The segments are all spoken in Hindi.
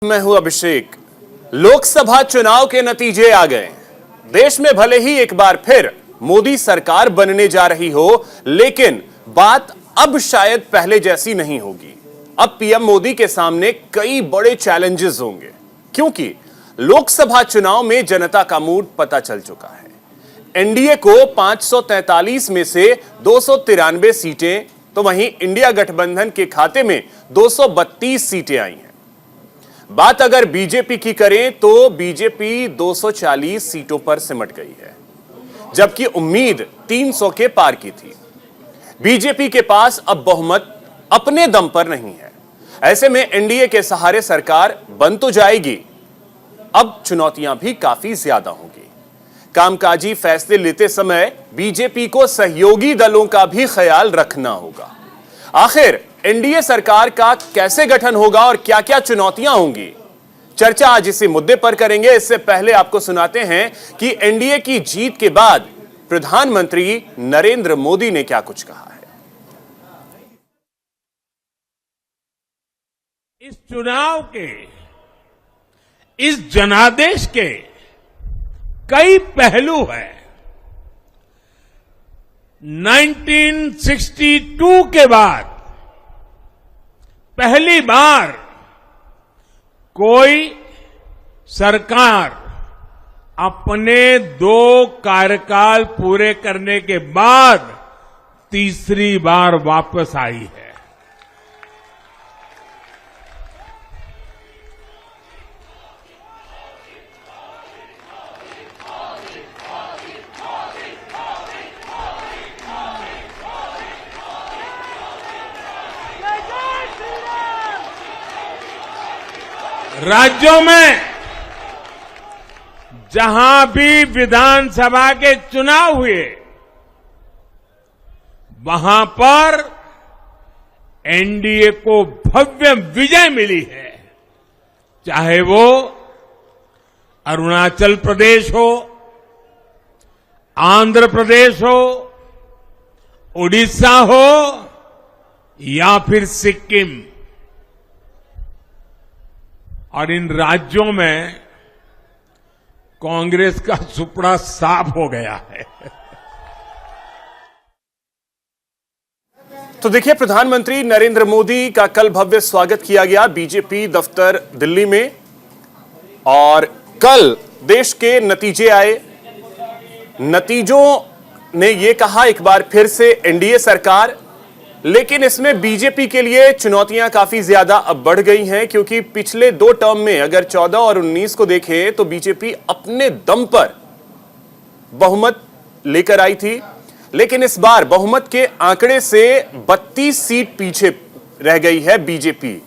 मैं हूं अभिषेक। लोकसभा चुनाव के नतीजे आ गए। देश में भले ही एक बार फिर मोदी सरकार बनने जा रही हो, लेकिन बात अब शायद पहले जैसी नहीं होगी। अब पीएम मोदी के सामने कई बड़े चैलेंजेस होंगे, क्योंकि लोकसभा चुनाव में जनता का मूड पता चल चुका है। एनडीए को 543 में से 293 सीटें, तो वहीं इंडिया गठबंधन के खाते में 232 सीटें आई हैं। बात अगर बीजेपी की करें तो बीजेपी 240 सीटों पर सिमट गई है, जबकि उम्मीद 300 के पार की थी। बीजेपी के पास अब बहुमत अपने दम पर नहीं है। ऐसे में एनडीए के सहारे सरकार बन तो जाएगी, अब चुनौतियां भी काफी ज्यादा होंगी। कामकाजी फैसले लेते समय बीजेपी को सहयोगी दलों का भी ख्याल रखना होगा। आखिर एनडीए सरकार का कैसे गठन होगा और क्या क्या चुनौतियां होंगी, चर्चा आज इसी मुद्दे पर करेंगे। इससे पहले आपको सुनाते हैं कि एनडीए की जीत के बाद प्रधानमंत्री नरेंद्र मोदी ने क्या कुछ कहा है। इस चुनाव के, इस जनादेश के कई पहलू हैं। 1962 के बाद पहली बार कोई सरकार अपने 2 कार्यकाल पूरे करने के बाद तीसरी बार वापस आई है। राज्यों में जहां भी विधानसभा के चुनाव हुए, वहां पर एनडीए को भव्य विजय मिली है। चाहे वो अरुणाचल प्रदेश हो, आंध्र प्रदेश हो, उड़ीसा हो या फिर सिक्किम। और इन राज्यों में कांग्रेस का सुपड़ा साफ हो गया है। तो देखिए, प्रधानमंत्री नरेंद्र मोदी का कल भव्य स्वागत किया गया बीजेपी दफ्तर दिल्ली में, और कल देश के नतीजे आए। नतीजों ने यह कहा एक बार फिर से एनडीए सरकार, लेकिन इसमें बीजेपी के लिए चुनौतियां काफी ज्यादा अब बढ़ गई हैं, क्योंकि पिछले 2 टर्म में अगर 14 और 19 को देखें तो बीजेपी अपने दम पर बहुमत लेकर आई थी, लेकिन इस बार बहुमत के आंकड़े से 32 सीट पीछे रह गई है बीजेपी।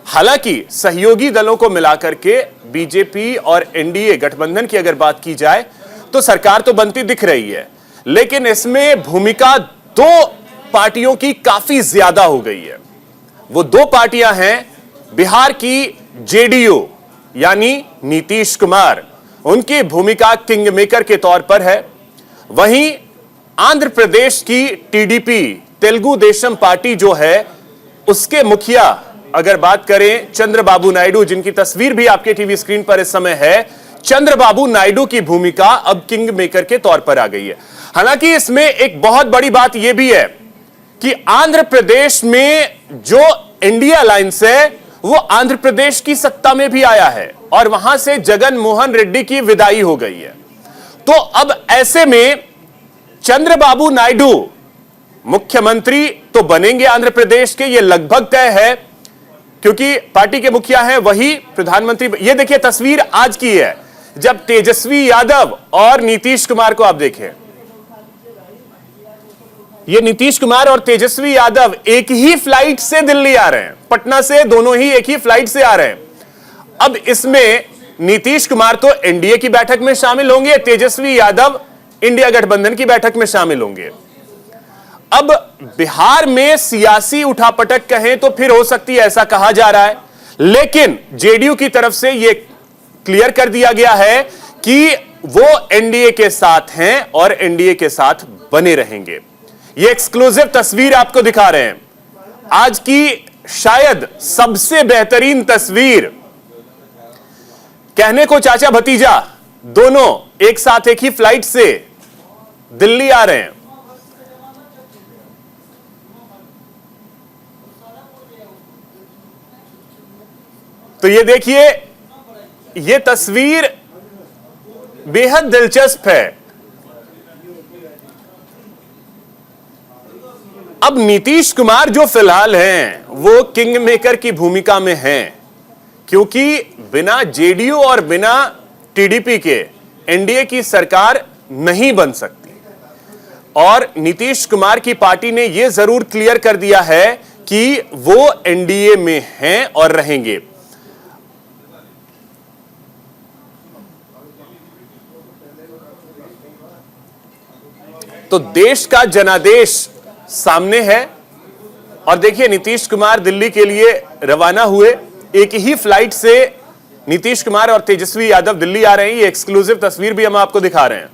हालांकि सहयोगी दलों को मिलाकर के बीजेपी और एनडीए गठबंधन की अगर बात की जाए तो सरकार तो बनती दिख रही है, लेकिन इसमें भूमिका 2 पार्टियों की काफी ज्यादा हो गई है। वो 2 पार्टियां हैं, बिहार की जेडीयू यानी नीतीश कुमार, उनकी भूमिका किंग मेकर के तौर पर है। वहीं आंध्र प्रदेश की टीडीपी तेलुगु देशम पार्टी जो है, उसके मुखिया अगर बात करें चंद्रबाबू नायडू, जिनकी तस्वीर भी आपके टीवी स्क्रीन पर इस समय है, चंद्रबाबू नायडू की भूमिका अब किंग मेकर के तौर पर आ गई है। हालांकि इसमें एक बहुत बड़ी बात यह भी है कि आंध्र प्रदेश में जो इंडिया अलायंस है वो आंध्र प्रदेश की सत्ता में भी आया है, और वहां से जगन मोहन रेड्डी की विदाई हो गई है। तो अब ऐसे में चंद्रबाबू नायडू मुख्यमंत्री तो बनेंगे आंध्र प्रदेश के, ये लगभग तय है, क्योंकि पार्टी के मुखिया हैं वही प्रधानमंत्री। ये देखिए तस्वीर आज की है, जब तेजस्वी यादव और नीतीश कुमार को आप देखें। ये नीतीश कुमार और तेजस्वी यादव एक ही फ्लाइट से दिल्ली आ रहे हैं, पटना से दोनों ही एक ही फ्लाइट से आ रहे हैं। अब इसमें नीतीश कुमार तो एनडीए की बैठक में शामिल होंगे, तेजस्वी यादव इंडिया गठबंधन की बैठक में शामिल होंगे। अब बिहार में सियासी उठापटक कहें तो फिर हो सकती है, ऐसा कहा जा रहा है, लेकिन जेडीयू की तरफ से यह क्लियर कर दिया गया है कि वो एनडीए के साथ हैं और एनडीए के साथ बने रहेंगे। ये एक्सक्लूसिव तस्वीर आपको दिखा रहे हैं, आज की शायद सबसे बेहतरीन तस्वीर कहने को चाचा भतीजा दोनों एक साथ एक ही फ्लाइट से दिल्ली आ रहे हैं। तो ये देखिए, ये तस्वीर बेहद दिलचस्प है। अब नीतीश कुमार जो फिलहाल हैं वो किंग मेकर की भूमिका में हैं, क्योंकि बिना जेडीयू और बिना टीडीपी के एनडीए की सरकार नहीं बन सकती। और नीतीश कुमार की पार्टी ने यह जरूर क्लियर कर दिया है कि वो एनडीए में हैं और रहेंगे। तो देश का जनादेश सामने है। और देखिए, नीतीश कुमार दिल्ली के लिए रवाना हुए। एक ही फ्लाइट से नीतीश कुमार और तेजस्वी यादव दिल्ली आ रहे हैं। ये एक्सक्लूसिव तस्वीर भी हम आपको दिखा रहे हैं।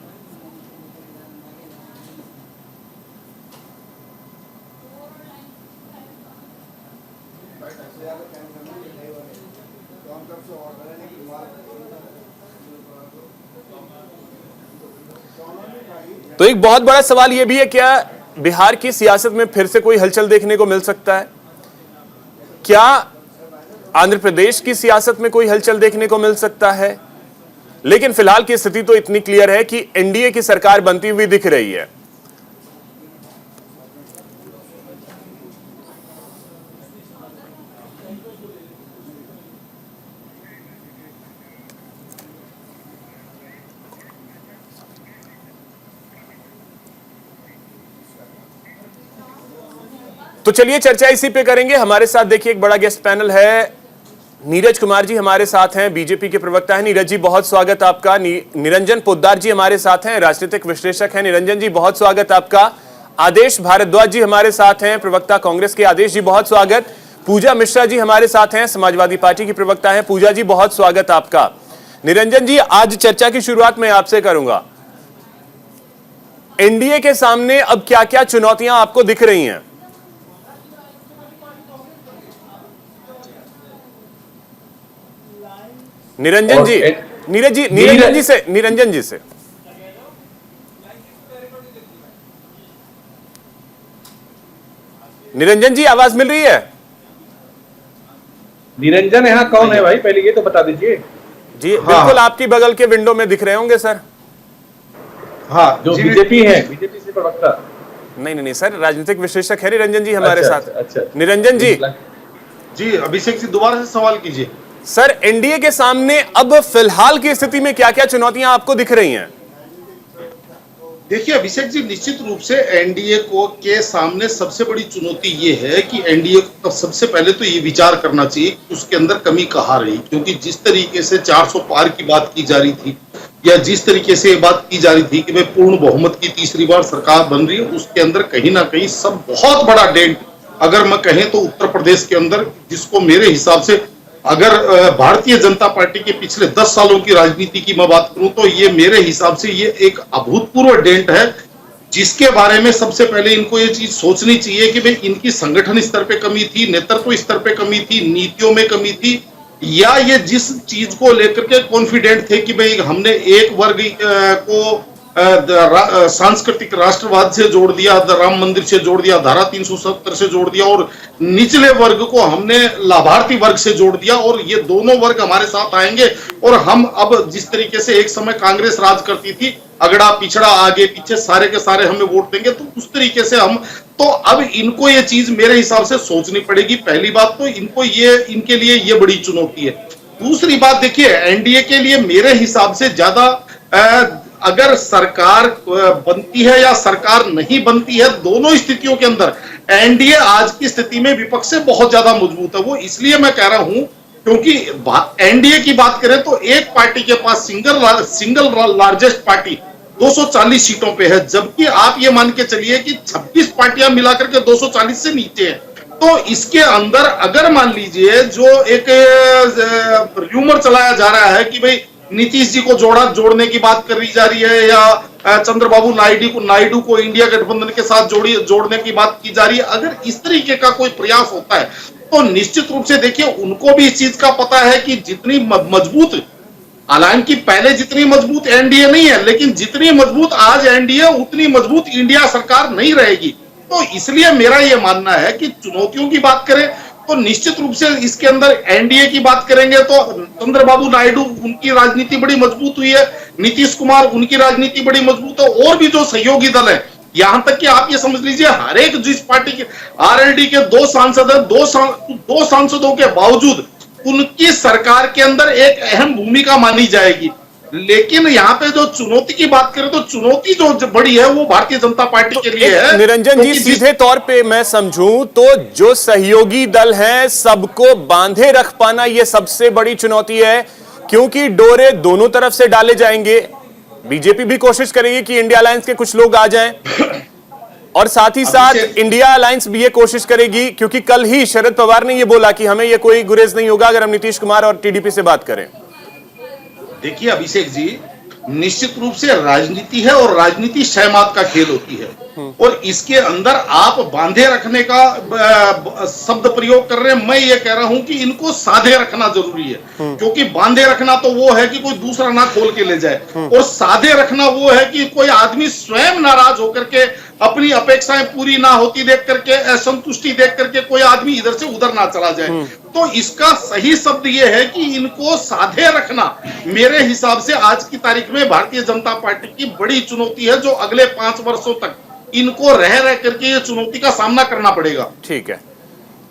तो एक बहुत बड़ा सवाल यह भी है, क्या बिहार की सियासत में फिर से कोई हलचल देखने को मिल सकता है? क्या आंध्र प्रदेश की सियासत में कोई हलचल देखने को मिल सकता है? लेकिन फिलहाल की स्थिति तो इतनी क्लियर है कि एनडीए की सरकार बनती हुई दिख रही है। तो चलिए चर्चा इसी पे करेंगे। हमारे साथ देखिए एक बड़ा गेस्ट पैनल है। नीरज कुमार जी हमारे साथ हैं, बीजेपी के प्रवक्ता हैं। नीरज जी बहुत स्वागत आपका। निरंजन पोद्दार जी हमारे साथ हैं, राजनीतिक विश्लेषक हैं। निरंजन जी बहुत स्वागत आपका। आदेश भारद्वाज जी हमारे साथ हैं, प्रवक्ता कांग्रेस के। आदेश जी बहुत स्वागत। पूजा मिश्रा जी हमारे साथ हैं, समाजवादी पार्टी की प्रवक्ता है। पूजा जी बहुत स्वागत आपका। निरंजन जी, आज चर्चा की शुरुआत मैं आपसे करूंगा। एनडीए के सामने अब क्या क्या चुनौतियां आपको दिख रही हैं? निरंजन जी, निरंजन जी से निरंजन जी आवाज मिल रही है? निरंजन यहाँ कौन है भाई, पहले ये तो बता दीजिए। जी हाँ, बिल्कुल आपकी बगल के विंडो में दिख रहे होंगे सर। हाँ, जो बीजेपी है, बीजेपी से प्रवक्ता। नहीं सर, राजनीतिक विश्लेषक है निरंजन जी हमारे साथ। अच्छा। निरंजन जी अभिषेक जी दोबारा से सवाल कीजिए। सर, एनडीए के सामने अब फिलहाल की स्थिति में क्या क्या चुनौतियां आपको दिख रही हैं? देखिए अभिषेक जी, निश्चित रूप से एनडीए को के सामने सबसे बड़ी चुनौती ये है कि एनडीए को सबसे पहले तो ये विचार करना चाहिए कि उसके अंदर कमी कहाँ रही। क्योंकि जिस तरीके से 400 पार की बात की जा रही थी, या जिस तरीके से ये बात की जा रही थी कि भाई पूर्ण बहुमत की तीसरी बार सरकार बन रही है, उसके अंदर कहीं ना कहीं सब बहुत बड़ा डेंट, अगर मैं कहें तो उत्तर प्रदेश के अंदर, जिसको मेरे हिसाब से अगर भारतीय जनता पार्टी के पिछले 10 सालों की राजनीति की मैं बात करूं तो ये मेरे हिसाब से ये एक अभूतपूर्व डेंट है, जिसके बारे में सबसे पहले इनको ये चीज सोचनी चाहिए कि भाई इनकी संगठन स्तर पे कमी थी, नेतृत्व स्तर पे कमी थी, नीतियों में कमी थी, या ये जिस चीज को लेकर के कॉन्फिडेंट थे कि भाई हमने एक वर्ग को सांस्कृतिक राष्ट्रवाद से जोड़ दिया, राम मंदिर से जोड़ दिया, धारा 370 से जोड़ दिया, और निचले वर्ग को हमने लाभार्थी वर्ग से जोड़ दिया, और ये दोनों वर्ग हमारे साथ आएंगे और हम अब जिस तरीके से एक समय कांग्रेस राज करती थी, अगड़ा पिछड़ा आगे पीछे सारे के सारे हमें वोट देंगे, तो उस तरीके से हम, तो अब इनको ये चीज मेरे हिसाब से सोचनी पड़ेगी। पहली बात तो इनको ये, इनके लिए ये बड़ी चुनौती है। दूसरी बात देखिए, एनडीए के लिए मेरे हिसाब से ज्यादा अगर सरकार बनती है या सरकार नहीं बनती है, दोनों स्थितियों के अंदर एनडीए आज की स्थिति में विपक्ष से बहुत ज्यादा मजबूत है। वो इसलिए मैं कह रहा हूं क्योंकि एनडीए की बात करें तो एक पार्टी के पास सिंगल लार्जेस्ट पार्टी 240 सीटों पे है, जबकि आप ये मान के चलिए कि 26 पार्टियां मिलाकर के 240 से नीचे है। तो इसके अंदर अगर मान लीजिए जो एक र्यूमर चलाया जा रहा है कि भाई नीतीश जी को जोड़ने की बात करी जा रही है, या चंद्रबाबू नायडू को इंडिया गठबंधन के साथ जोड़ने की बात की जा रही है, अगर इस तरीके का कोई प्रयास होता है तो निश्चित रूप से देखिए उनको भी इस चीज का पता है कि जितनी मजबूत हालांकि पहले जितनी मजबूत एनडीए नहीं है, लेकिन जितनी मजबूत आज एनडीए उतनी मजबूत इंडिया सरकार नहीं रहेगी। तो इसलिए मेरा यह मानना है कि चुनौतियों की बात करें तो निश्चित रूप से इसके अंदर एनडीए की बात करेंगे तो चंद्रबाबू नायडू उनकी राजनीति बड़ी मजबूत हुई है, नीतीश कुमार उनकी राजनीति बड़ी मजबूत है, और भी जो सहयोगी दल है, यहां तक कि आप ये समझ लीजिए हर एक जिस पार्टी के आरएलडी के 2 सांसद हैं, दो सांसदों के बावजूद उनकी सरकार के अंदर एक अहम भूमिका मानी जाएगी। लेकिन यहाँ पे जो चुनौती की बात करें तो चुनौती जो बड़ी है वो भारतीय जनता पार्टी के लिए है। निरंजन जी, सीधे तौर पे मैं समझूं तो जो सहयोगी दल हैं सबको बांधे रख पाना यह सबसे बड़ी चुनौती है, क्योंकि डोरे दोनों तरफ से डाले जाएंगे। बीजेपी भी कोशिश करेगी कि इंडिया अलायंस के कुछ लोग आ जाएं, और साथ ही साथ इंडिया अलायंस भी ये कोशिश करेगी, क्योंकि कल ही शरद पवार ने ये बोला कि हमें ये कोई गुरेज नहीं होगा अगर हम नीतीश कुमार और टीडीपी से बात करें। देखिए अभिषेक जी, निश्चित रूप से राजनीति है और राजनीति शहमात का खेल होती है, और इसके अंदर आप बांधे रखने का शब्द प्रयोग कर रहे हैं। मैं ये कह रहा हूं कि इनको साधे रखना जरूरी है, क्योंकि बांधे रखना तो वो है कि कोई दूसरा ना खोल के ले जाए, और साधे रखना वो है कि कोई आदमी स्वयं नाराज होकर के अपनी अपेक्षाएं पूरी ना होती देख करके, असंतुष्टि देख करके कोई आदमी इधर से उधर ना चला जाए। तो इसका सही शब्द यह है कि इनको साधे रखना मेरे हिसाब से आज की तारीख में भारतीय जनता पार्टी की बड़ी चुनौती है, जो अगले 5 वर्षों तक इनको रह करके ये चुनौती का सामना करना पड़ेगा। ठीक है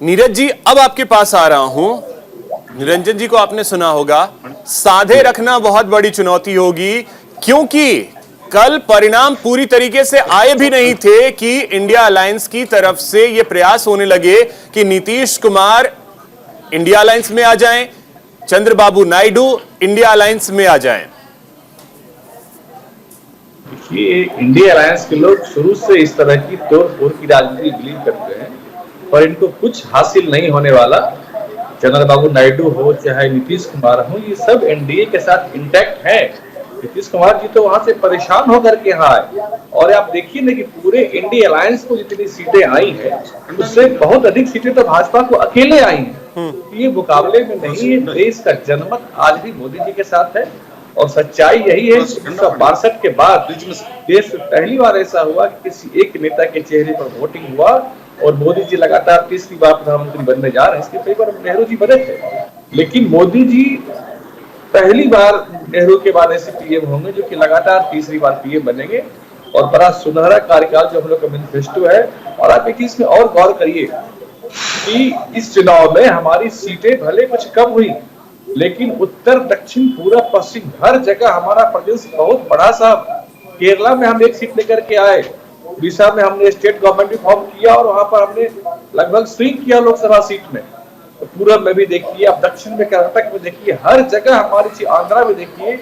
नीरज जी, अब आपके पास आ रहा हूं। निरंजन जी को आपने सुना होगा, साधे रखना बहुत बड़ी चुनौती होगी, क्योंकि कल परिणाम पूरी तरीके से आए भी नहीं थे कि इंडिया अलायंस की तरफ से यह प्रयास होने लगे कि नीतीश कुमार इंडिया अलायंस में आ जाएं, चंद्रबाबू नायडू इंडिया अलायंस में आ जाएं। ये इंडिया अलायंस के लोग शुरू से इस तरह की तोड़-फोड़ की राजनीति बिलीव करते हैं, और इनको कुछ हासिल नहीं होने वाला। चंद्रबाबू नायडू हो चाहे नीतीश कुमार हो, ये सब एनडीए के साथ इंटैक्ट है। नीतीश कुमार जी तो वहां से परेशान होकर के यहाँ आए, और आप देखिए ना कि पूरे इंडिया अलायंस को जितनी सीटें आई हैं उससे बहुत अधिक सीटें तो भाजपा को अकेले आई हैं। ये मुकाबले में नहीं है। देश का जनमत आज भी मोदी जी के साथ है, और सच्चाई यही है कि 1962 के बाद देश में पहली बार ऐसा हुआ कि किसी एक नेता के चेहरे पर वोटिंग हुआ, और मोदी जी लगातार तीसरी बार प्रधानमंत्री बनने जा रहे हैं। इसके कई बार नेहरू जी बने थे, लेकिन मोदी जी पहली बार नेहरू के बाद ऐसे पीएम होंगे जो कि लगातार तीसरी बार पीएम बनेंगे, और बड़ा सुनहरा कार्यकाल जो हम लोग का मैनिफेस्टो है। और आप एक चीज में और गौर करिए कि इस चुनाव में हमारी सीटें भले कुछ कम हुई, लेकिन उत्तर दक्षिण पूरा पश्चिम हर जगह हमारा प्रेजेंस बहुत बड़ा सा। केरला में हम एक सीट लेकर के आए, उड़ीसा में हमने स्टेट गवर्नमेंट भी फॉर्म किया, और वहां पर हमने लगभग स्विंग किया लोकसभा सीट में। तो पूरब में भी देखिए, आप दक्षिण में कर्नाटक में देखिए, हर जगह हमारी, आंध्रा में देखिए,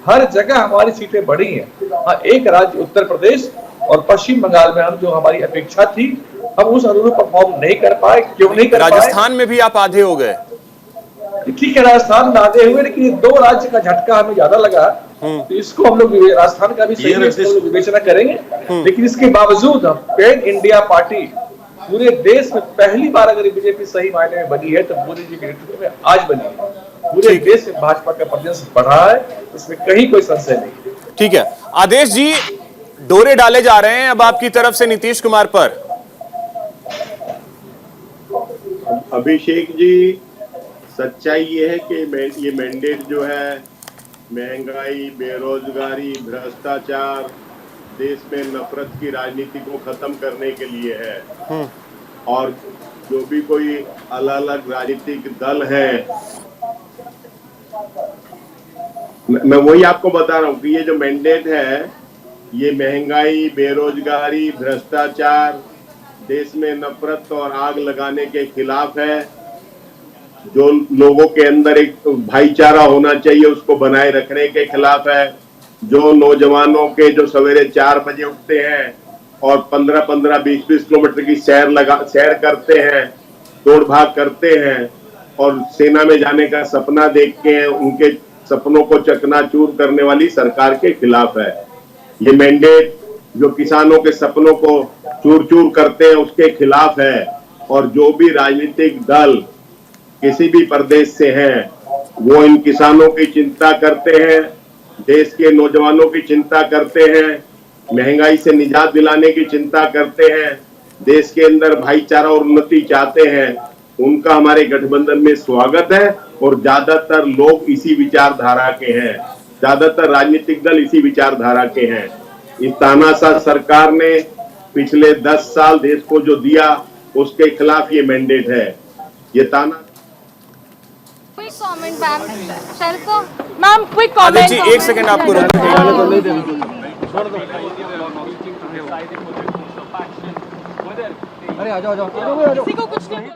हर जगह हमारी सीटें बढ़ी हैं। हाँ, एक राज्य उत्तर प्रदेश और पश्चिम बंगाल में हम जो हमारी अपेक्षा थी, हम उस अनुरूप परफॉर्म नहीं कर पाए। क्यों नहीं कर पाए? राजस्थान में भी आप आधे हो गए। ठीक है, राजस्थान में आधे हुए, लेकिन 2 राज्य का झटका हमें ज्यादा लगा, तो इसको हम लोग राजस्थान का भी सही विवेचना करेंगे। लेकिन इसके बावजूद पैन इंडिया पार्टी पूरे देश में पहली बार अगर बीजेपी सही मायने में बनी है तो मोदी जी के नेतृत्व में आज बनी है। पूरे देश में भाजपा का प्रेजेंस बढ़ा है, इसमें कहीं कोई संशय नहीं। ठीक है आदेश जी, डोरे डाले जा रहे हैं अब आपकी तरफ से नीतीश कुमार पर। अभिषेक जी, सच्चाई ये है कि ये मैंडेट जो है महंगाई, बेरोजगारी, भ्रष्टाचार, देश में नफरत की राजनीति को खत्म करने के लिए है। और जो भी कोई अलग अलग राजनीतिक दल है, मैं वही आपको बता रहा हूँ कि ये जो मैंडेट है, ये महंगाई, बेरोजगारी, भ्रष्टाचार, देश में नफरत और आग लगाने के खिलाफ है। जो लोगों के अंदर एक भाईचारा होना चाहिए उसको बनाए रखने के खिलाफ है। जो नौजवानों के जो सवेरे 4 बजे उठते हैं और 15-15, 20-20 किलोमीटर की सैर करते हैं, दौड़ भाग करते हैं, और सेना में जाने का सपना देखते हैं, उनके सपनों को चकनाचूर करने वाली सरकार के खिलाफ है। ये मैंडेट जो किसानों के सपनों को चूर चूर करते हैं उसके खिलाफ है। और जो भी राजनीतिक दल किसी भी प्रदेश से हैं, वो इन किसानों की चिंता करते हैं, देश के नौजवानों की चिंता करते हैं, महंगाई से निजात दिलाने की चिंता करते हैं, देश के अंदर भाईचारा और उन्नति चाहते हैं, उनका हमारे गठबंधन में स्वागत है। और ज्यादातर लोग इसी विचारधारा के हैं, ज्यादातर राजनीतिक दल इसी विचारधारा के हैं। इस तानाशाह सरकार ने पिछले 10 साल देश को जो दिया उसके खिलाफ ये मैंडेट है। ये ताना क्विक कमेंट मैम शरद को मैम क्विक आदेश कमेंट जी, एक सेकंड आपको रोकना किसी को कुछ नहीं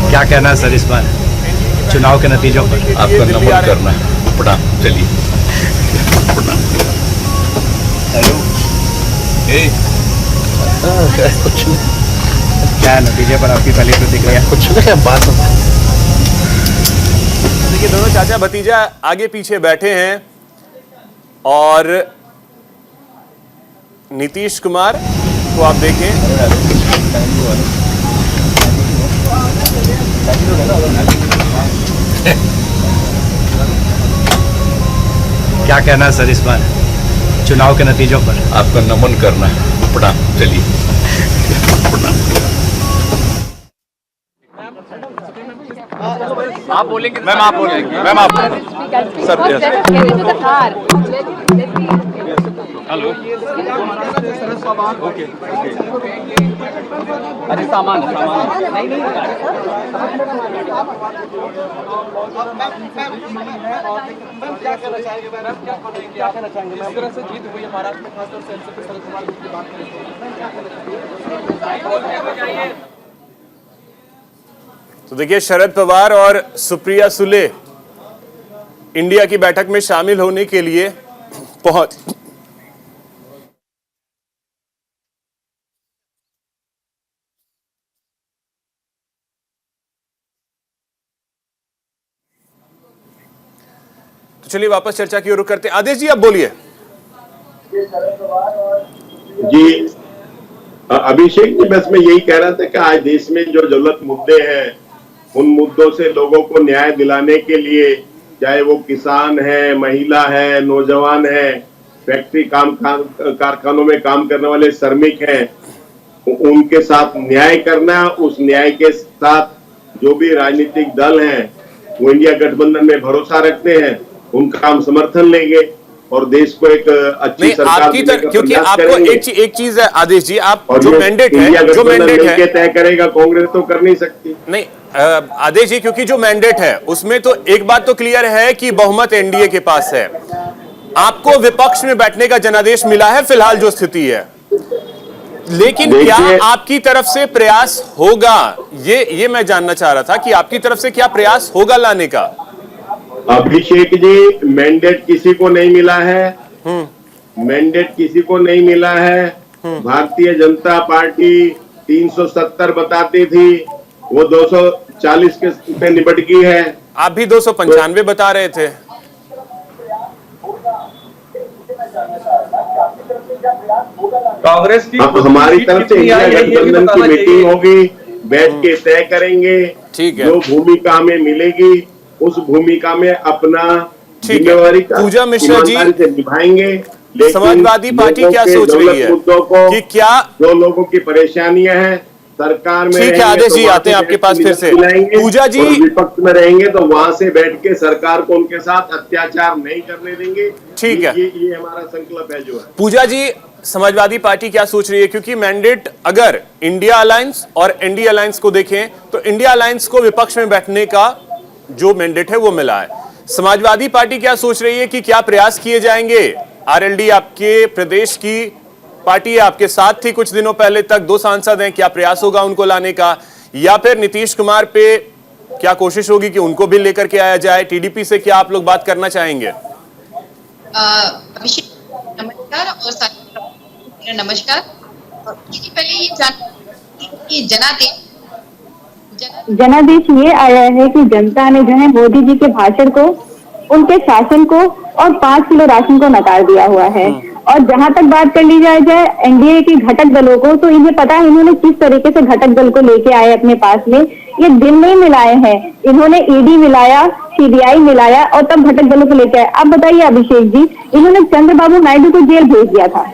क्या कहना है सर इस बार चुनाव के नतीजों पर? आपका नमन करना प्रणाम। चलिए प्रणाम। कुछ नहीं, क्या है नतीजे पर आपकी पहली प्रतिक्रिया? कुछ नहीं, बात देखिए, दोनों चाचा भतीजा आगे पीछे बैठे हैं और नीतीश कुमार को आप देखें, क्या कहना है सर इस बार चुनाव के नतीजों पर? आपका नमन करना प्रणाम। चलिए प्रणाम। आप बोलेंगे मैम, आप बोलेंगे मैम, आप सब हेलो ओके अरे सामान नहीं क्या कहना चाहेंगे मैम, क्या कहना चाहेंगे मैम? इस तरह से जीत हुई है महाराष्ट्र में, खासतौर से एनसीपी शरद कुमार की बात करें। तो देखिए, शरद पवार और सुप्रिया सुले इंडिया की बैठक में शामिल होने के लिए पहुंच तो चलिए वापस चर्चा की ओर रुख करते हैं। आदेश जी, आप बोलिए। जी अभिषेक जी, बस मैं यही कह रहा था कि आज देश में जो जरूरत मुद्दे हैं, उन मुद्दों से लोगों को न्याय दिलाने के लिए, चाहे वो किसान है, महिला है, नौजवान है, फैक्ट्री कारखानों में काम करने वाले श्रमिक हैं, उनके साथ न्याय करना। उस न्याय के साथ जो भी राजनीतिक दल हैं वो इंडिया गठबंधन में भरोसा रखते हैं, उनका हम समर्थन लेंगे और देश को एक अच्छी सरकार आपकी क्योंकि आपको एक चीज है आदेश जी, आप और जो मैंडेट है तय करेगा, कांग्रेस तो कर नहीं सकती। नहीं आदेश जी, क्योंकि जो मैंडेट है उसमें तो एक बात तो क्लियर है कि बहुमत एनडीए के पास है। आपको विपक्ष में बैठने का जनादेश मिला है फिलहाल जो स्थिति है, लेकिन क्या आपकी तरफ से प्रयास होगा, ये मैं जानना चाह रहा था कि आपकी तरफ से क्या प्रयास होगा लाने का? अभिषेक जी, मैंडेट किसी को नहीं मिला है, मैंडेट किसी को नहीं मिला है। भारतीय जनता पार्टी 370 बताती थी, वो 240 के पे निपट गई है। आप भी 295 बता रहे थे। कांग्रेस की हमारी तरफ से इंडिया गठबंधन की मीटिंग होगी, बैठ के तय करेंगे। ठीक है, जो भूमिका हमें मिलेगी उस भूमिका में अपना जिम्मेवारी पूजा मिश्रा जी से निभाएंगे। समाजवादी पार्टी क्या सोच रही है कि क्या जो लोगों की परेशानियां हैं सरकार में, ठीक है आदेश जी, आते हैं आपके पास फिर से। पूजा जी, विपक्ष में रहेंगे तो वहां से बैठ के सरकार को उनके साथ अत्याचार नहीं करने देंगे। ठीक है, ये हमारा संकल्प है जो है। पूजा जी, समाजवादी पार्टी क्या सोच रही है? क्योंकि मैंडेट अगर इंडिया अलायंस और एनडीए अलायंस को देखें तो इंडिया अलायंस को विपक्ष में बैठने का जो मैंडेट है वो मिला है। समाजवादी पार्टी क्या सोच रही है कि क्या प्रयास किए जाएंगे? आरएलडी आपके प्रदेश की पार्टी है, आपके साथ थी कुछ दिनों पहले तक, 2 सांसद हैं, क्या प्रयास होगा उनको लाने का, या फिर नीतीश कुमार पे क्या कोशिश होगी कि उनको भी लेकर के आया जाए? टीडीपी से क्या आप लोग बात करना चाहेंगे? अभिषेक नमस्कार और नमस्कार। पहले ये जनादेश ये आया है कि जनता ने जो है मोदी जी के भाषण को, उनके शासन को और 5 किलो राशन को नकार दिया हुआ है। और जहां तक बात कर ली जाए एनडीए के घटक दलों को, तो इन्हें पता है इन्होंने किस तरीके से घटक दल को लेके आए अपने पास में। ये दिन नहीं मिलाए हैं, इन्होंने ईडी मिलाया, सीबीआई मिलाया और तब घटक दलों को लेके आए। अब बताइए अभिषेक जी, इन्होंने चंद्रबाबू नायडू को जेल भेज दिया था,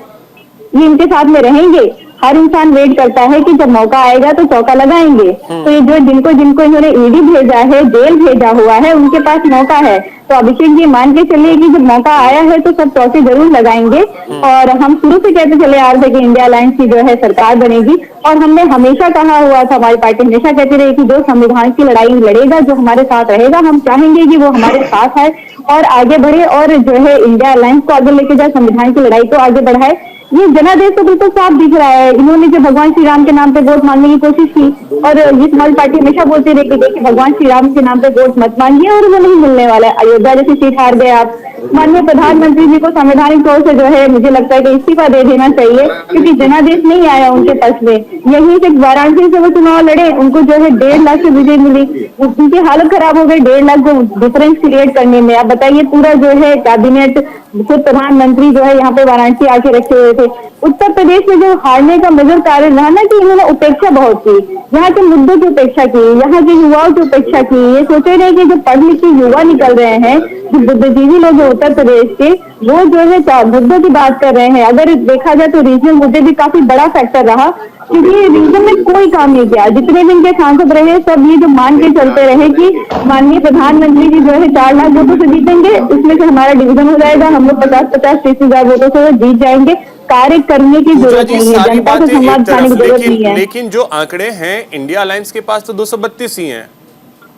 ये इनके साथ में रहेंगे? हर इंसान वेट करता है कि जब मौका आएगा तो चौका लगाएंगे। तो ये जो जिनको इन्होंने ईडी भेजा है, जेल भेजा हुआ है, उनके पास मौका है। तो अभिषेक जी मान के चलिए कि जब मौका आया है तो सब चौके जरूर लगाएंगे। और हम शुरू से कहते चले आ रहे थे कि इंडिया अलायंस की जो है सरकार बनेगी, और हमने हमेशा कहा हुआ था, हमारी पार्टी हमेशा कहती रही कि जो संविधान की लड़ाई लड़ेगा, जो हमारे साथ रहेगा, हम चाहेंगे कि वो हमारे साथ है और आगे बढ़े और जो है इंडिया अलायंस को आगे लेके जाए, संविधान की लड़ाई को आगे बढ़ाए। ये जनादेश तो बिल्कुल साफ दिख रहा है। इन्होंने जो भगवान श्री राम के नाम पे वोट मांगने की कोशिश की, और ये समाज पार्टी हमेशा बोलती रही कि भगवान श्री राम के नाम पे वोट मत मांगिए, और वो नहीं मिलने वाला है। अयोध्या जैसी सीट हार गए आप। माननीय प्रधानमंत्री जी को संवैधानिक तौर से जो है मुझे लगता है कि इस्तीफा दे देना चाहिए, क्योंकि जनादेश नहीं आया उनके पक्ष में। यहीं से वाराणसी से वो चुनाव लड़े, उनको जो है 1.5 लाख से विजय मिली, उनकी हालत खराब हो गई 1.5 लाख को डिफरेंस क्रिएट करने में। अब बताइए, पूरा जो है कैबिनेट, खुद प्रधानमंत्री जो है यहाँ पे वाराणसी आके रखे हुए थे। उत्तर प्रदेश में जो हारने का मेजर कारण रहा ना कि इन्होंने उपेक्षा बहुत की, यहाँ के मुद्दों की उपेक्षा की, यहाँ के युवाओं की उपेक्षा की। ये सोचे रहे कि जो पढ़ लिखे युवा निकल रहे हैं, जो बुद्धिजीवी लोग हैं उत्तर प्रदेश के, वो जो है मुद्दों की बात कर रहे हैं। अगर देखा जाए तो रीजनल मुद्दे भी काफी बड़ा फैक्टर रहा, क्योंकि रीजन में कोई काम नहीं किया। जितने भी इनके सांसद रहे, सब ये जो मान के चलते रहे कि माननीय प्रधानमंत्री जी जो है 4 लाख वोटों से जीतेंगे, उसमें से हमारा डिवीजन हो जाएगा, हम लोग 50-50-30,000 वोटों से जीत जाएंगे। कार्य करने की जरूरत नहीं है, जनता से संवाद करने की जरूरत नहीं है। लेकिन जो आंकड़े हैं इंडिया अलायंस के पास तो 232 ही हैं,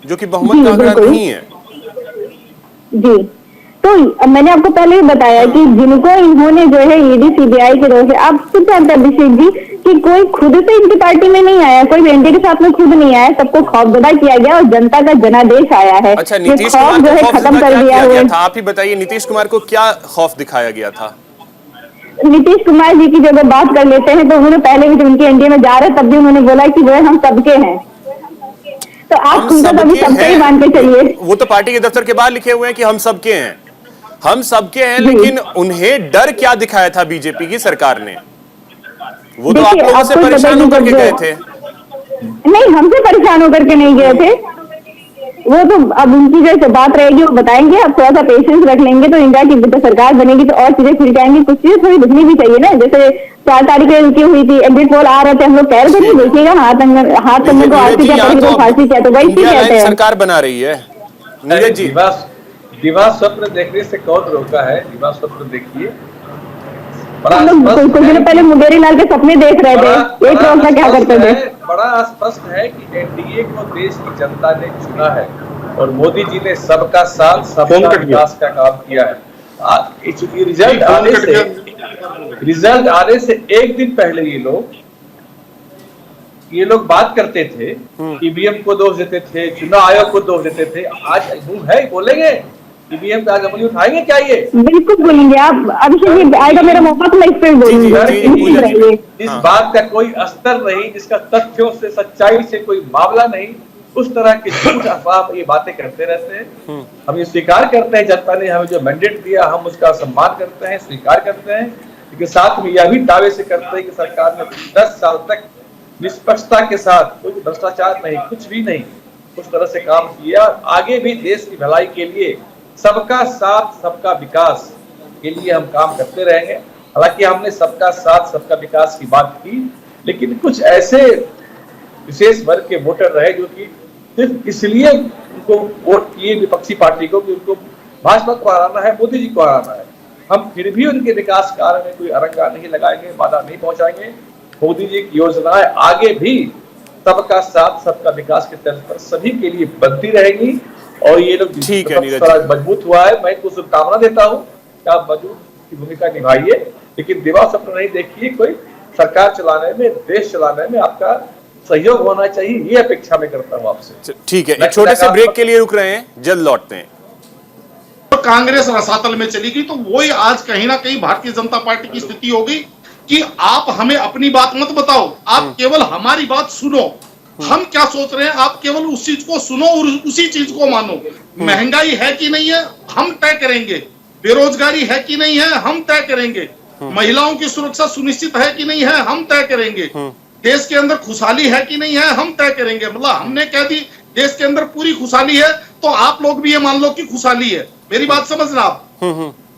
जो कि बहुमत का आंकड़ा नहीं है। जी, तो मैंने आपको पहले ही बताया कि जिनको इन्होंने जो है ईडी सीबीआई के रोज, आप खुद जानते हैं अभिषेक जी कि कोई खुद से इनकी पार्टी में नहीं आया, कोई एनडीए के साथ में खुद नहीं आया, सबको खौफजदा किया गया और जनता का जनादेश आया है। अच्छा, नीतीश कुमार जो है खत्म कर दिया हुआ था। आप ही बताइए, नीतीश कुमार को क्या खौफ दिखाया गया था? नीतीश कुमार जी की जब बात कर लेते हैं तो उन्होंने पहले भी, जब उनके एनडीए में जा रहे तब भी उन्होंने बोला कि जो है हम सबके हैं। तो आप उनको तभी सबके ही मान के चलिए। वो तो पार्टी के दफ्तर के बाहर लिखे हुए हैं कि हम सबके हैं, हम सबके हैं। लेकिन उन्हें डर क्या दिखाया था बीजेपी की सरकार ने? वो तो आप लोगों से परेशान होकर के गए थे। नहीं, हमसे परेशान होकर के नहीं गए थे, वो तो अब उनकी जो बात रहेगी वो बताएंगे। अब थोड़ा सा पेशेंस रख लेंगे तो इंडिया की जब सरकार बनेगी तो और चीजें खुल जाएंगी। कुछ चीजें थोड़ी दिखनी भी चाहिए ना, जैसे 4 तारीख की हुई थी, एग्जिट पोल आ रहे थे, हम लोग कह रहे थे देखिएगा हाथ करने को आरती क्या तो फांसी क्या, तो वही चीज कहते हैं सरकार बना रही है। नीरज जी, दिवा स्वप्न देखने से कौन रोका है? दिवा स्वप्न देखिए। कुछ दिनों पहले मुंगेरी लाल के सपने देख रहे थे, एक रोका क्या करते थे। बड़ा स्पष्ट है कि एनडीए को देश की जनता ने चुना है और मोदी जी ने सबका साथ सबका विकास का काम किया है। रिजल्ट आने से एक दिन पहले ये लोग बात करते थे, ईवीएम को दोष देते थे, चुनाव आयोग को दोष देते थे। आज है बोलेंगे ईवीएम का जमली उठाएंगे क्या? ये बिल्कुल बोलेंगे आप। अभिषेक आएगा मेरा मौका तो मैं इस पर बोलूंगी। इस बात का कोई अस्तर नहीं, जिसका तथ्यों से सच्चाई से कोई मामला नहीं, उस तरह के झूठ अफवाह ये बातें करते रहते हैं। हम ये स्वीकार करते हैं, जनता ने हमें जो मैंडेट दिया हम उसका सम्मान करते हैं, स्वीकार करते हैं, लेकिन साथ में यह भी दावे से करते हैं कि सरकार ने 10 साल तक निष्पक्षता के साथ, कोई भ्रष्टाचार नहीं, कुछ भी नहीं, उस तरह से काम किया। आगे भी देश की भलाई के लिए, सबका साथ सबका विकास के लिए हम काम करते रहेंगे। हालांकि हमने सबका साथ सबका विकास की बात की, लेकिन कुछ ऐसे विशेष वर्ग के वोटर रहे जो कि सिर्फ इसलिए उनको वोट किए विपक्षी पार्टी को कि उनको भाजपा को हराना है, मोदी जी को हराना है। हम फिर भी उनके विकास कार्य में कोई अरंगा नहीं लगाएंगे, बाधा नहीं पहुंचाएंगे। मोदी जी की योजनाएं आगे भी सबका साथ सबका विकास के तर्ज पर सभी के लिए बनती रहेगी और ये लोग मजबूत हुआ है। मैं कुछ शुभकामना देता हूँ कि आप मजबूत की भूमिका निभाइए, लेकिन दिवा स्वप्न नहीं देखिए। कोई सरकार चलाने में, देश चलाने में आपका सहयोग होना चाहिए, ये अपेक्षा मैं करता हूँ आपसे। ठीक है, एक छोटे से ब्रेक के लिए रुक रहे हैं, जल्द लौटते हैं। कांग्रेस रसातल में चली गई तो वही आज कहीं ना कहीं भारतीय जनता पार्टी की स्थिति हो गई। कि आप हमें अपनी बात मत बताओ, आप केवल हमारी बात सुनो, हम क्या सोच रहे हैं आप केवल उस चीज को सुनो और उसी चीज को मानो। महंगाई है कि नहीं है हम तय करेंगे, बेरोजगारी है कि नहीं है हम तय करेंगे, महिलाओं की सुरक्षा सुनिश्चित है कि नहीं है हम तय करेंगे, देश के अंदर खुशहाली है कि नहीं है हम तय करेंगे। मतलब हमने कह दी देश के अंदर पूरी खुशहाली है तो आप लोग भी ये मान लो कि खुशहाली है। मेरी बात समझना आप।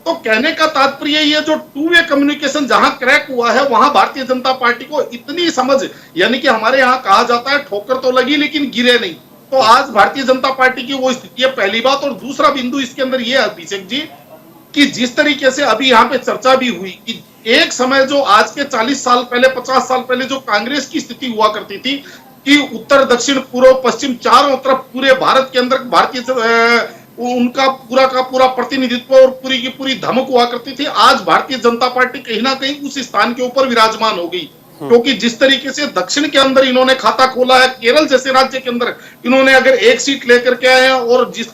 तो कहने का तात्पर्य ये जो टू वे कम्युनिकेशन जहां क्रैक हुआ है वहां भारतीय जनता पार्टी को इतनी समझ, यानी कि हमारे यहाँ कहा जाता है ठोकर तो लगी लेकिन गिरे नहीं। तो आज भारतीय जनता पार्टी की वो स्थिति है, पहली बात। और दूसरा बिंदु इसके अंदर ये है अभिषेक जी कि जिस तरीके से अभी यहाँ पे चर्चा भी हुई कि एक समय जो आज के 40 साल पहले 50 साल पहले जो कांग्रेस की स्थिति हुआ करती थी कि उत्तर दक्षिण पूर्व पश्चिम चारों तरफ पूरे भारत के अंदर भारतीय उनका पूरा का पूरा प्रतिनिधित्व और पूरी की पूरी धमक हुआ करती थी। आज भारतीय जनता पार्टी कहीं ना कहीं उस स्थान के ऊपर विराजमान हो गई, क्योंकि जिस तरीके से दक्षिण के अंदर इन्होंने खाता खोला है, केरल जैसे राज्य के अंदर इन्होंने अगर एक सीट लेकर के आए हैं और जिस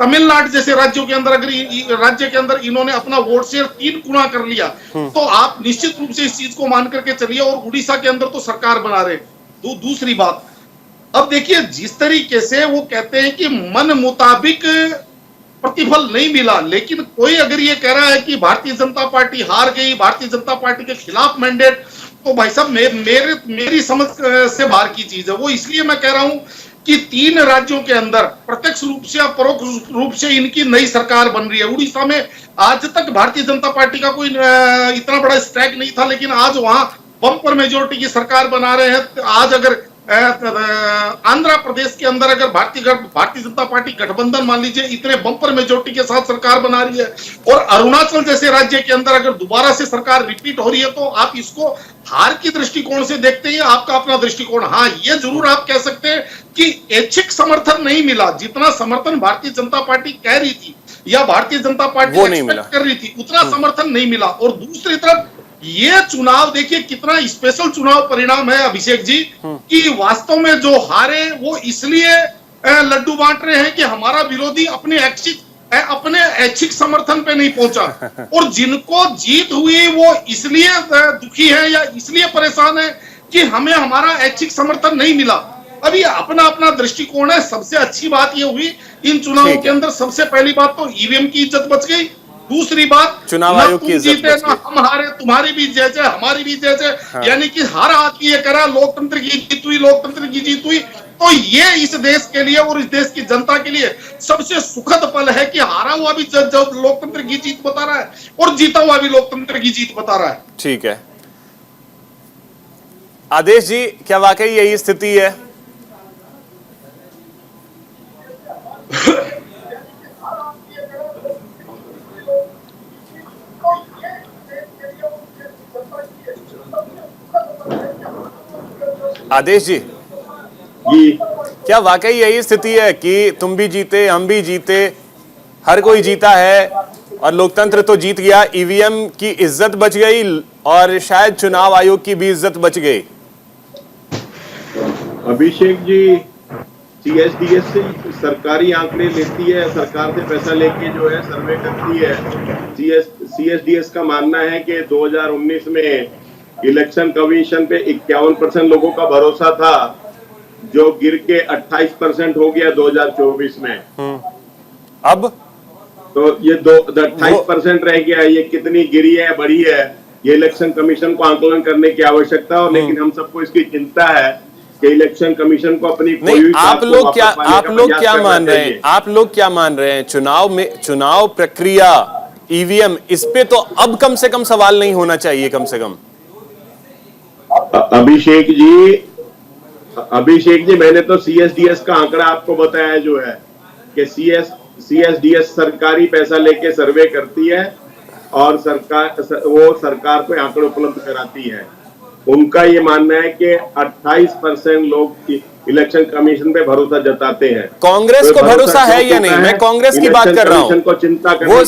तमिलनाडु जैसे राज्यों के अंदर अगर राज्य के अंदर इन्होंने अपना वोट शेयर 3 गुना कर लिया, तो आप निश्चित रूप से इस चीज को मान करके चलिए। और उड़ीसा के अंदर तो सरकार बना रहे। दूसरी बात, अब देखिए जिस तरीके से वो कहते हैं कि मन मुताबिक प्रतिफल नहीं मिला, लेकिन कोई अगर ये कह रहा है कि भारतीय जनता पार्टी हार गई, भारतीय जनता पार्टी के खिलाफ मैंडेट, तो भाई साहब मेरी समझ से बाहर की चीज है वो। इसलिए मैं कह रहा हूं कि 3 राज्यों के अंदर प्रत्यक्ष रूप से या परोक्ष रूप से इनकी नई सरकार बन रही है। उड़ीसा में आज तक भारतीय जनता पार्टी का कोई इतना बड़ा स्ट्राइक नहीं था, लेकिन आज वहां बम्पर मेजोरिटी की सरकार बना रहे हैं। आज अगर आंध्र प्रदेश के अंदर अगर भारतीय जनता पार्टी गठबंधन मान लीजिए इतने बम्पर मेजोरिटी के साथ सरकार बना रही है, और अरुणाचल जैसे राज्य के अंदर अगर दोबारा से सरकार रिपीट हो रही है, तो आप इसको हार की दृष्टिकोण से देखते हैं, आपका अपना दृष्टिकोण। हाँ, ये जरूर आप कह सकते हैं कि ऐच्छिक समर्थन नहीं मिला, जितना समर्थन भारतीय जनता पार्टी कह रही थी या भारतीय जनता पार्टी एक्सपेक्ट कर रही थी उतना समर्थन नहीं मिला। और दूसरी तरफ ये चुनाव देखिए कितना स्पेशल चुनाव परिणाम है अभिषेक जी, कि वास्तव में जो हारे वो इसलिए लड्डू बांट रहे हैं कि हमारा विरोधी अपने ऐच्छिक समर्थन पे नहीं पहुंचा, और जिनको जीत हुई वो इसलिए दुखी है या इसलिए परेशान है कि हमें हमारा ऐच्छिक समर्थन नहीं मिला। अभी अपना अपना दृष्टिकोण है। सबसे अच्छी बात ये हुई इन चुनावों के अंदर, सबसे पहली बात तो ईवीएम की इज्जत बच गई। दूसरी बात, चुनाव आयोग की इज्जत बच गई। हम हारे, तुम्हारी भी जय जय, हमारी भी जय जय। हाँ। यानी कि हर आदमी ये करा लोकतंत्र की जीत हुई, लोकतंत्र की जीत हुई। तो ये इस देश के लिए और इस देश की जनता के लिए सबसे सुखद पल है कि हारा हुआ भी लोकतंत्र की जीत बता रहा है और जीता हुआ भी लोकतंत्र की जीत बता रहा है। ठीक है आदेश जी, क्या वाकई यही स्थिति है? आदेश जी, क्या वाकई यही स्थिति है कि तुम भी जीते, हम भी जीते, हर कोई जीता है और लोकतंत्र तो जीत गया, ईवीएम की इज्जत बच गई और शायद चुनाव आयोग की भी इज्जत बच गई? अभिषेक जी, सीएसडीएस से सरकारी आंकड़े लेती है, सरकार से पैसा लेके जो है सर्वे करती है। सीएसडीएस का मानना है कि 2019 में इलेक्शन कमीशन पे 51% लोगों का भरोसा था, जो गिर के 28% हो गया 2024 में। अब तो ये 28% रह गया। ये कितनी गिरी है, बढ़ी है, ये इलेक्शन कमीशन को आंकलन करने की आवश्यकता है। लेकिन हम सबको इसकी चिंता है कि इलेक्शन कमीशन को अपनी नहीं, आप लोग क्या मान रहे हैं? आप लोग क्या मान रहे हैं? चुनाव प्रक्रिया, ईवीएम, इस पे तो अब कम से कम सवाल नहीं होना चाहिए। कम से कम अभिषेक जी, मैंने तो सीएसडीएस का आंकड़ा आपको बताया जो है कि सीएसडीएस सरकारी पैसा लेके सर्वे करती है और सरकार को आंकड़े उपलब्ध कराती है। उनका ये मानना है कि 28% लोग इलेक्शन कमीशन पे भरोसा जताते हैं। कांग्रेस को भरोसा है या नहीं? मैं कांग्रेस की बात कर रहा हूं। को चिंता करने वो की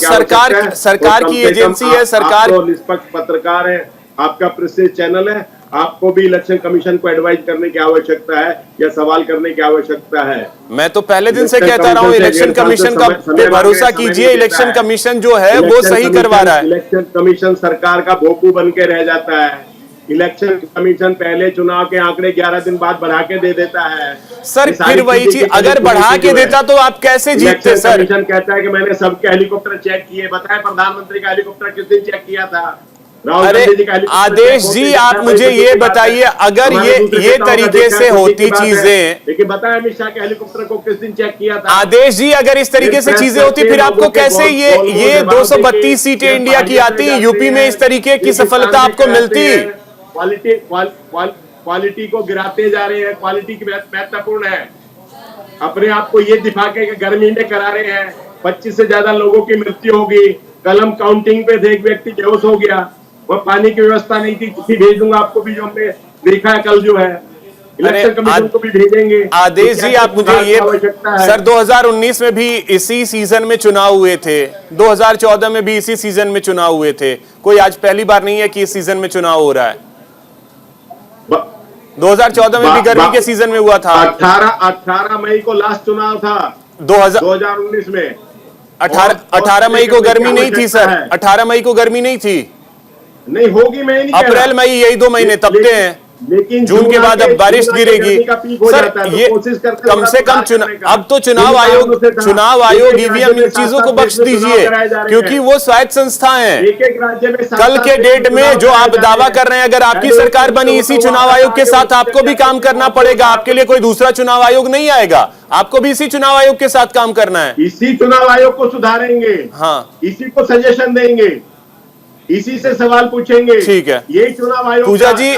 सरकार की एजेंसी है, सरकार निष्पक्ष पत्रकार है, आपका प्रेस चैनल है, आपको भी इलेक्शन कमीशन को एडवाइज करने की आवश्यकता है या सवाल करने की आवश्यकता है। मैं तो पहले दिन से कहता रहा हूं इलेक्शन कमीशन का पे भरोसा कीजिए, इलेक्शन कमीशन जो है वो सही करवा रहा है। इलेक्शन कमीशन सरकार का भोंपू बन के रह जाता है। इलेक्शन कमीशन पहले चुनाव के आंकड़े 11 दिन बाद बढ़ा के दे देता है। सर फिर वही चीज अगर बढ़ा के देता तो आप कैसे जीतते सर? कमीशन कहता है कि मैंने सबके हेलीकॉप्टर चेक किए। बताए प्रधानमंत्री का हेलीकॉप्टर किस दिन चेक किया था? अरे आदेश जी आप मुझे ये बताइए, अगर ये तरीके से होती चीजें, लेकिन बताया अमित शाह के हेलीकॉप्टर को किस दिन चेक किया था? आदेश जी अगर इस तरीके से चीजें होती फिर आपको कैसे ये 232 सीटें इंडिया की आती, यूपी में इस तरीके की सफलता आपको मिलती? क्वालिटी को गिराते जा रहे हैं। क्वालिटी की महत्वपूर्ण है। अपने आप को ये दिखा के गर्मी में करा रहे हैं। 25 से ज्यादा लोगों की मृत्यु होगी। कल हम काउंटिंग पे थे, एक व्यक्ति बेहोश हो गया। वह पानी की व्यवस्था नहीं थी। चिट्ठी भेज दूंगा आपको भी, जो हमने देखा है कल जो है। इलेक्शन कमीशन को भी भेजेंगे। आदेश जी आप मुझे ये सर 2019 में भी इसी सीजन में चुनाव हुए थे, 2014 में भी इसी सीजन में चुनाव हुए थे। कोई आज पहली बार नहीं है कि इस सीजन में चुनाव हो रहा है। 2014 में भी गर्मी के सीजन में हुआ था। 18 मई को लास्ट चुनाव था 2019 में। 18 मई को गर्मी नहीं थी सर, 18 मई को गर्मी नहीं थी। नहीं होगी, मैं नहीं अप्रैल मई यही 2 महीने तपते हैं, लेकिन जून के बाद अब बारिश गिरेगी। सर ये कम से कम अब तो चुनाव आयोग ईवीएम इन चीजों को बख्श दीजिए, क्योंकि वो स्वायत्त संस्था है। कल के डेट में जो आप दावा कर रहे हैं, अगर आपकी सरकार बनी इसी चुनाव आयोग के साथ आपको भी काम करना पड़ेगा। आपके लिए कोई दूसरा चुनाव आयोग नहीं आएगा, आपको भी इसी चुनाव आयोग के साथ काम करना है। इसी चुनाव आयोग को सुधारेंगे, हाँ, इसी को सजेशन देंगे, इसी से सवाल पूछेंगे। ठीक है, ये चुनाव आयोग पूजा जी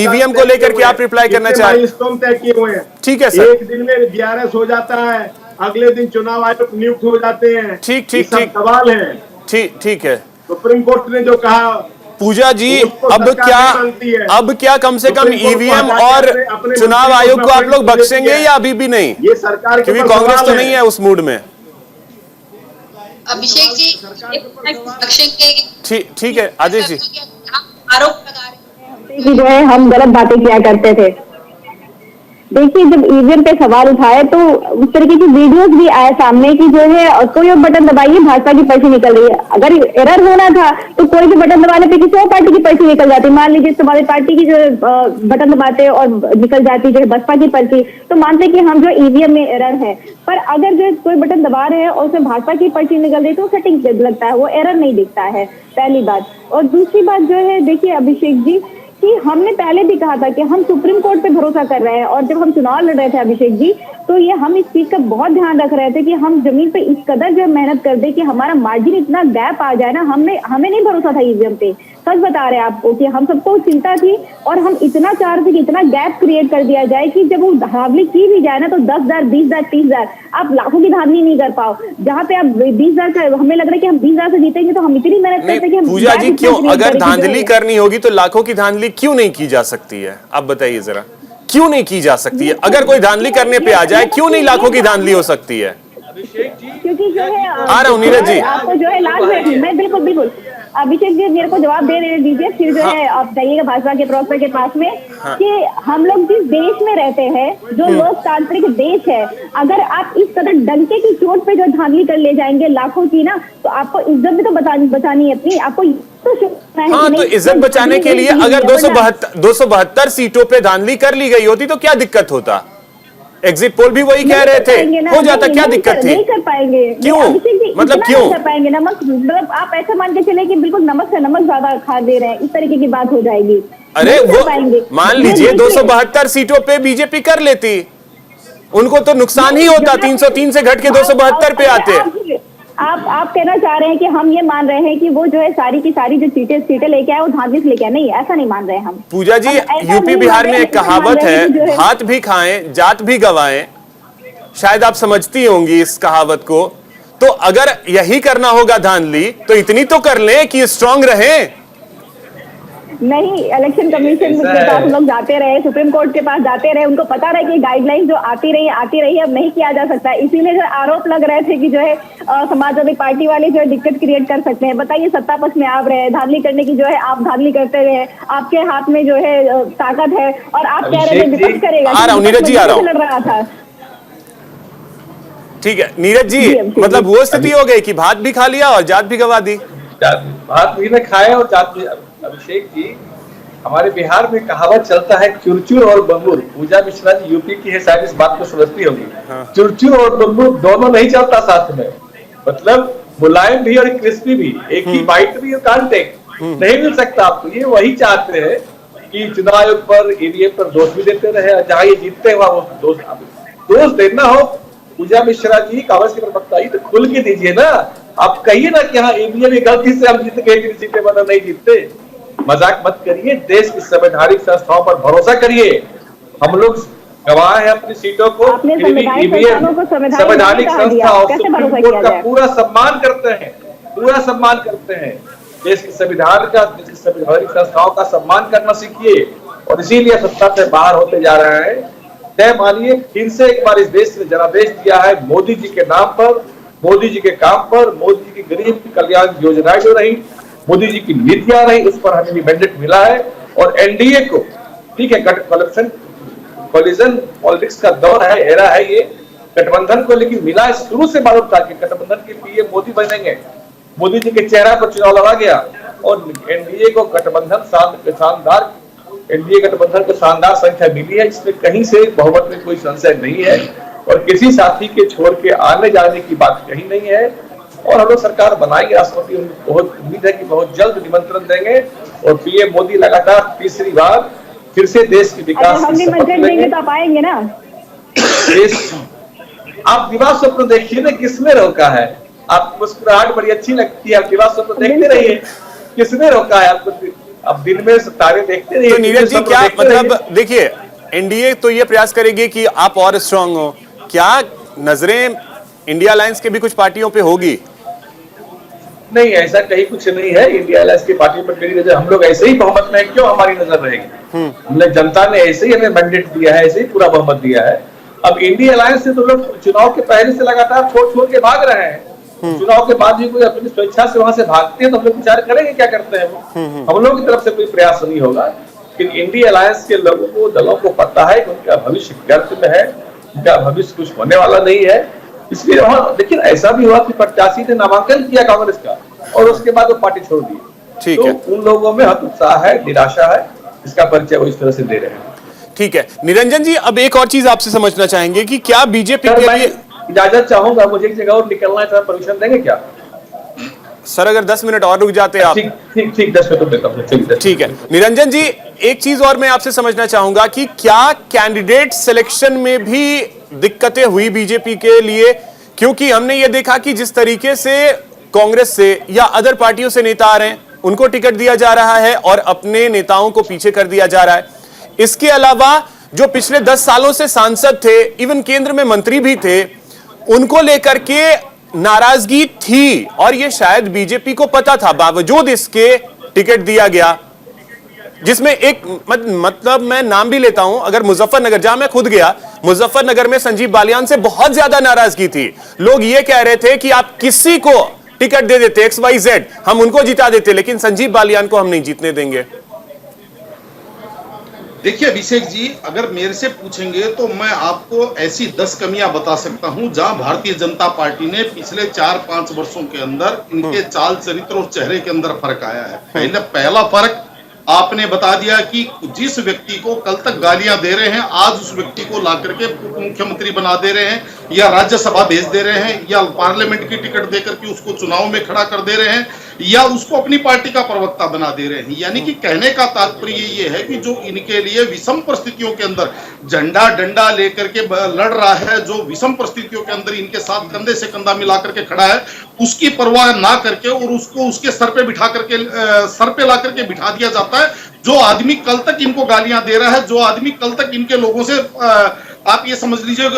ईवीएम को लेकर के आप रिप्लाई करना चाह रहे हैं? तय किए हुए हैं। ठीक है सर। एक दिन में DRS हो जाता है, अगले दिन चुनाव आयोग नियुक्त हो जाते हैं। ठीक सवाल है। ठीक है। सुप्रीम कोर्ट ने जो कहा, पूजा जी अब क्या कम से कम ईवीएम और चुनाव आयोग को आप लोग बख्शेंगे या अभी भी नहीं? ये सरकार, क्योंकि कांग्रेस तो नहीं है उस मूड में। अभिषेक जी ठीक है आदेश जी। आरोप लगा रहे कि जो है हम गलत बातें किया करते थे। देखिए जब ईवीएम पे सवाल उठाए तो उस तरीके की वीडियोस भी आए सामने की जो है कोई और बटन दबाइए भाजपा की पर्ची निकल रही है। अगर एरर होना था तो कोई भी बटन दबाने पे किसी और पार्टी की पर्ची निकल जाती। मान लीजिए समाजवादी पार्टी की जो बटन दबाते और निकल जाती जो है बसपा की पर्ची, तो मानते कि हम जो ईवीएम में एरर है। पर अगर जो कोई बटन दबा रहे हैं और उसमें भाजपा की पर्ची निकल रही तो सेटिंग लगता है, वो एरर नहीं दिखता है, पहली बात। और दूसरी बात जो है देखिए अभिषेक जी कि हमने पहले भी कहा था कि हम सुप्रीम कोर्ट पे भरोसा कर रहे हैं, और जब हम चुनाव लड़ रहे थे अभिषेक जी तो ये हम इस चीज का बहुत ध्यान रख रहे थे कि हम जमीन पे इस कदर जो मेहनत कर दे कि हमारा मार्जिन इतना गैप आ जाए ना। हमें नहीं भरोसा था ईवीएम पे, सच बता रहे हैं आपको कि हम सबको चिंता थी और हम इतना चाह रहे थे कि इतना गैप क्रिएट कर दिया जाए कि जब वो धांधली की भी जाए ना तो 10,000 20,000 30,000 आप लाखों की धांधली नहीं कर पाओ। जहाँ पे आप 20,000 का हमें लग रहा है कि हम 20,000 से जीतेंगे तो हम इतनी मेहनत करते कि हम पूजा जी क्यों, अगर धांधली करनी होगी तो लाखों की धांधली क्यों नहीं की जा सकती है? आप बताइए जरा, क्यों नहीं की जा सकती है? अगर कोई धांधली करने पे आ जाए क्यों नहीं लाखों की धांधली हो सकती है? क्योंकि जो है आ रहा हूँ नीरज जी, आपको जो है लास्ट में मैं बिल्कुल अभिषेक जी मेरे को जवाब दे दीजिए, फिर जो है आप जाइएगा भाजपा के प्रवक्ता के पास में। कि हम लोग जिस देश में रहते हैं जो लोकतांत्रिक देश है, अगर आप इस तरह डंके की चोट पे जो धांधली कर ले जाएंगे लाखों की ना, तो आपको इज्जत भी तो बचानी है अपनी, आपको हाँ, तो इज्जत बचाने के लिए अगर 272 सीटों पे धांधली कर ली गई होती तो क्या दिक्कत होता? एग्जिट पोल भी वही कह रहे थे, हो जाता, क्या दिक्कत थी? नहीं कर पाएंगे। क्यों? मतलब क्यों कर पाएंगे? नमक मतलब आप ऐसा मान के चले कि बिल्कुल नमक से नमक ज्यादा खा दे रहे हैं, इस तरीके की बात हो जाएगी। अरे वो मान लीजिए 272 सीटों पे बीजेपी कर लेती, उनको तो नुकसान ही होता, 303 से घट के 272 पे आते। आप कहना चाह रहे हैं कि हम ये मान रहे हैं कि वो जो है सारी की सारी जो सीटें लेके आए वो धांधली से लेके आए? नहीं, ऐसा नहीं मान रहे हम। पूजा जी यूपी बिहार में एक कहावत है, हाथ भी खाएं जात भी गवाएं, शायद आप समझती होंगी इस कहावत को। तो अगर यही करना होगा धांधली तो इतनी तो कर लें कि स्ट्रांग रहें। नहीं, इलेक्शन कमीशन के पास हम लोग जाते रहे, सुप्रीम कोर्ट के पास जाते रहे, उनको पता रहे कि गाइडलाइन जो आती रही अब नहीं किया जा सकता। इसीलिए जो आरोप लग रहे थे कि जो है समाजवादी पार्टी वाले जो है दिक्कत क्रिएट कर सकते हैं। बताइए, सत्ता पक्ष में आप रहे, धांधली करने की जो है आप धांधली करते रहे, आपके हाथ में जो है ताकत है और आप कह रहे थे विपक्ष करेगा। आ रहा हूं नीरज जी, आ रहा हूं। लड़ रहा था। ठीक है नीरज जी, मतलब वो स्थिति हो गई कि भात भी खा लिया और जात भी गवा दी। भात भी ने खाए और जात भी। अभिषेक जी, हमारे बिहार में कहावत चलता है चुरचुर और बंगुर। पूजा मिश्रा जी यूपी की है, शायद इस बात को समझती होगी। चुरचुर और बंगुर दोनों नहीं चलता साथ में, मतलब मुलायम भी और क्रिस्पी भी, एक ही बाइट भी कांट टेक नहीं मिल सकता आपको। ये वही चाहते हैं कि चुनाव आयोग पर, ईवीएम पर दोष भी देते रहे, जहां ये जीतते हुआ वो दोष देना हो। पूजा मिश्रा जी, कांग्रेस के प्रवक्ता जी, तो खुल के दीजिए ना। आप कहिए ना कि हाँ ईवीएम में गलती से हम जीत गए, 3 सीटें बना नहीं जीतते। मजाक मत करिए, देश की संवैधानिक संस्थाओं पर भरोसा करिए। हम लोग गवाह हैं अपनी सीटों को। ईवीएम संवैधानिक संस्था और सुप्रीम कोर्ट का पूरा सम्मान करते हैं, पूरा सम्मान करते हैं। देश की संविधान का, देश की संवैधानिक संस्थाओं का सम्मान करना सीखिए, और इसीलिए सत्ता से बाहर होते जा रहे हैं। तय मानिए, फिर से एक बार इस देश ने जनादेश दिया है मोदी जी के नाम पर, मोदी जी के काम पर, मोदी जी की गरीब कल्याण योजनाएं जो रही, मोदी जी की नीतियां रही, उस पर हमें मैंडेट मिला है। और एनडीए को, ठीक है, कोलिजन पॉलिटिक्स का दौर है, एरा है ये गठबंधन को, लेकिन मिला शुरू से मालूम था कि गठबंधन के पीएम मोदी बनेंगे। मोदी जी के चेहरा पर चुनाव लड़ा गया और एनडीए को शानदार एनडीए गठबंधन को शानदार संख्या मिली है, जिसमें कहीं से बहुमत में कोई संशय नहीं है और किसी साथी के छोड़ के आने जाने की बात कहीं नहीं है। और हम लोग सरकार बनाएंगे, राष्ट्रपति बहुत उम्मीद है कि बहुत जल्द निमंत्रण देंगे और पीएम मोदी लगातार तीसरी बार फिर से देश के विकास हम निमंत्रण देंगे तो आप आएंगे ना। आप विवाह स्वप्न देखिए ना, किसने रोका है? आप मुस्कुराहट बड़ी अच्छी लगती है, आप विवाह स्वप्न देखते रहिए, किसने रोका है आपको? अब दिन में तारे देखते रहिए। तो नीरज जी, क्या मतलब, देखिए एनडीए तो ये प्रयास करेगी कि आप और स्ट्रांग हो, क्या नजरें इंडिया अलायंस के भी कुछ पार्टियों पे होगी? नहीं, ऐसा कहीं कुछ नहीं है। इंडिया अलायंस की पार्टी पर मेरी नजर, हम लोग ऐसे ही बहुमत में, क्यों हमारी नजर रहेगी? हमने, जनता ने ऐसे ही हमें मैंडेट दिया है, ऐसे ही पूरा बहुमत दिया है। अब इंडिया अलायंस से तो लोग चुनाव के पहले से लगातार छोड़ के भाग रहे हैं। चुनाव के बाद भी कोई अपनी स्वेच्छा से वहां से भागते हैं तो हम लोग विचार करेंगे क्या करते हैं वो। हम लोगों की तरफ से कोई प्रयास नहीं होगा, लेकिन इंडिया अलायंस के लोगों को, दलों को पता है कि उनका भविष्य गर्त में है, उनका भविष्य कुछ होने वाला नहीं है। इसलिए वहां, लेकिन ऐसा भी हुआ कि प्रत्याशी ने नामांकन किया कांग्रेस का और उसके बाद वो पार्टी छोड़ दी। ठीक है, तो उन लोगों में हतोत्साह है, निराशा है, इसका परिचय वो इस तरह से दे रहे हैं। ठीक है निरंजन जी, अब एक और चीज आपसे समझना चाहेंगे कि क्या बीजेपी के लिए इजाजत चाहूंगा, मुझे एक जगह और निकलना है, परमिशन देंगे क्या? सर अगर 10 मिनट और रुक जाते आप। ठीक 10 मिनट देता हूं। ठीक है निरंजन जी, एक चीज और मैं आपसे समझना चाहूंगा कि क्या कैंडिडेट सिलेक्शन में भी दिक्कतें हुई बीजेपी के लिए? क्योंकि हमने ये देखा कि जिस तरीके से कांग्रेस से या अदर पार्टियों से नेता आ रहे हैं, उनको टिकट दिया जा रहा है और अपने नेताओं को पीछे कर दिया जा रहा है। इसके अलावा जो पिछले 10 सालों से सांसद थे, इवन केंद्र में मंत्री भी थे, उनको लेकर के नाराजगी थी और ये शायद बीजेपी को पता था, बावजूद इसके टिकट दिया गया। जिसमें एक मतलब मैं नाम भी लेता हूं, अगर मुजफ्फरनगर, जहां मैं खुद गया, मुजफ्फरनगर में संजीव बालियान से बहुत ज्यादा नाराजगी थी। लोग ये कह रहे थे कि आप किसी को टिकट दे देते, XYZ, हम उनको जिता देते, लेकिन संजीव बालियान को हम नहीं जीतने देंगे। देखिए अभिषेक जी, अगर मेरे से पूछेंगे तो मैं आपको ऐसी 10 कमियां बता सकता हूं जहां भारतीय जनता पार्टी ने पिछले 4-5 वर्षों के अंदर इनके चाल चरित्र और चेहरे के अंदर फर्क आया है। पहला फर्क आपने बता दिया कि जिस व्यक्ति को कल तक गालियां दे रहे हैं, आज उस व्यक्ति को ला करके उप मुख्यमंत्री बना दे रहे हैं, या राज्यसभा भेज दे रहे हैं, या पार्लियामेंट की टिकट देकर के उसको चुनाव में खड़ा कर दे रहे हैं, या उसको अपनी पार्टी का प्रवक्ता बना दे रहे हैं। यानी कि कहने का तात्पर्य ये है कि जो इनके लिए विषम परिस्थितियों के अंदर झंडा डंडा लेकर के लड़ रहा है, जो विषम परिस्थितियों के अंदर इनके साथ कंधे से कंधा मिला करके खड़ा है, उसकी परवाह ना करके और उसको उसके सर पे बिठा करके, सर पे ला करके बिठा दिया जाता है। जो आदमी कल तक इनको गालियां दे रहा है, जो आदमी कल तक इनके लोगों से आप ये समझ लीजिए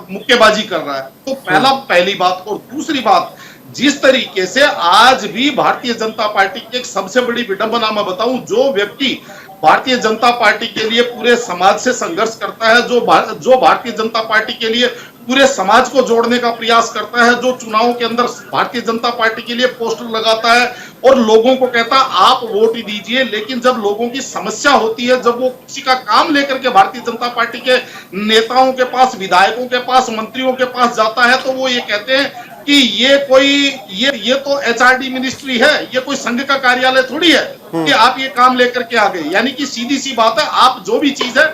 मुक्केबाजी कर रहा है। तो पहली बात। और दूसरी बात, जिस तरीके से आज भी भारतीय जनता पार्टी की एक सबसे बड़ी विडंबना मैं बताऊं, जो व्यक्ति भारतीय जनता पार्टी के लिए पूरे समाज से संघर्ष करता है, जो भारतीय जनता पार्टी के लिए पूरे समाज को जोड़ने का प्रयास करता है, जो चुनावों के अंदर भारतीय जनता पार्टी के लिए पोस्टर लगाता है और लोगों को कहता है आप वोट दीजिए, लेकिन जब लोगों की समस्या होती है, जब वो किसी का काम लेकर के भारतीय जनता पार्टी के नेताओं के पास, विधायकों के पास, मंत्रियों के पास जाता है, तो वो ये कहते हैं कि ये तो एचआरडी मिनिस्ट्री है, ये कोई संघ का कार्यालय थोड़ी है कि आप ये काम लेकर के आ गए। यानी कि सीधी सी बात है, आप जो भी चीज है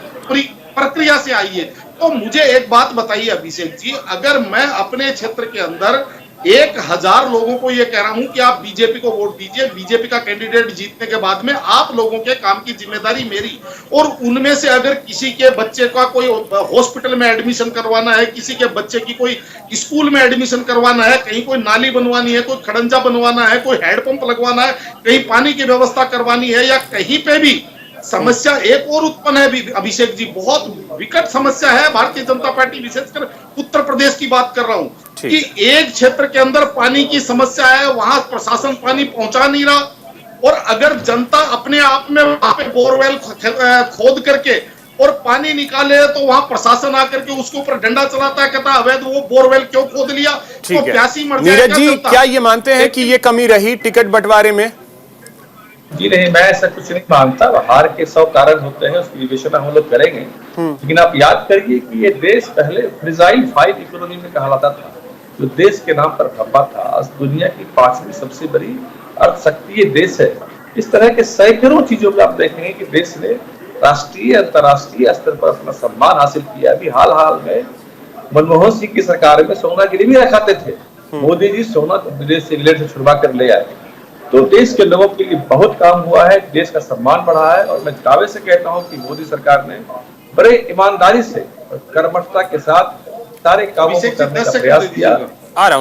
प्रक्रिया से आइए। तो मुझे एक बात बताइए अभिषेक जी, अगर मैं अपने क्षेत्र के अंदर 1000 लोगों को ये कह रहा हूं कि आप बीजेपी को वोट दीजिए, बीजेपी का कैंडिडेट जीतने के बाद में आप लोगों के काम की जिम्मेदारी मेरी, और उनमें से अगर किसी के बच्चे का कोई हॉस्पिटल में एडमिशन करवाना है, किसी के बच्चे की कोई स्कूल में एडमिशन करवाना है, कहीं कोई नाली बनवानी है, कोई खड़ंजा बनवाना है, कोई हैंडपंप लगवाना है, कहीं पानी की व्यवस्था करवानी है, या कहीं पे भी समस्या एक और उत्पन्न है अभिषेक जी, बहुत विकट समस्या है भारतीय जनता पार्टी, विशेषकर उत्तर प्रदेश की बात कर रहा हूं कि एक क्षेत्र के अंदर पानी की समस्या है, वहां प्रशासन पानी पहुंचा नहीं रहा, और अगर जनता अपने आप में वहां पे बोरवेल खोद करके और पानी निकाले तो वहां प्रशासन आकर के उसके ऊपर डंडा चलाता है, कहता अवैध वो बोरवेल क्यों खोद लिया, तो प्यासी मर जाएगा। नीरज जी, क्या ये मानते हैं कि ये कमी रही टिकट बंटवारे में? जी नहीं, मैं ऐसा कुछ नहीं मानता। हार के 100 कारण होते हैं, उसकी विवेचना हम लोग करेंगे, लेकिन आप याद करिए कि ये देश पहले फ्रेजाइल 5 इकोनॉमी में कहलाता था, जो देश के नाम पर खपा था, आज दुनिया की 5वीं सबसे बड़ी अर्थशक्ति देश है। इस तरह के सैकड़ों चीजों में आप देखेंगे कि देश ने राष्ट्रीय अंतर्राष्ट्रीय स्तर पर अपना सम्मान हासिल किया। अभी हाल में मनमोहन सिंह की सरकार में सोना गिरवी रखाते थे, मोदी जी सोना विदेश से, इंग्लैंड से छुड़वा कर ले आए। तो देश के लोगों के लिए बहुत काम हुआ है, देश का सम्मान बढ़ा है, और मैं दावे से कहता हूं कि मोदी सरकार ने बड़े ईमानदारी से और कर्मठता के साथ सारे कामों को करने का प्रयास किया।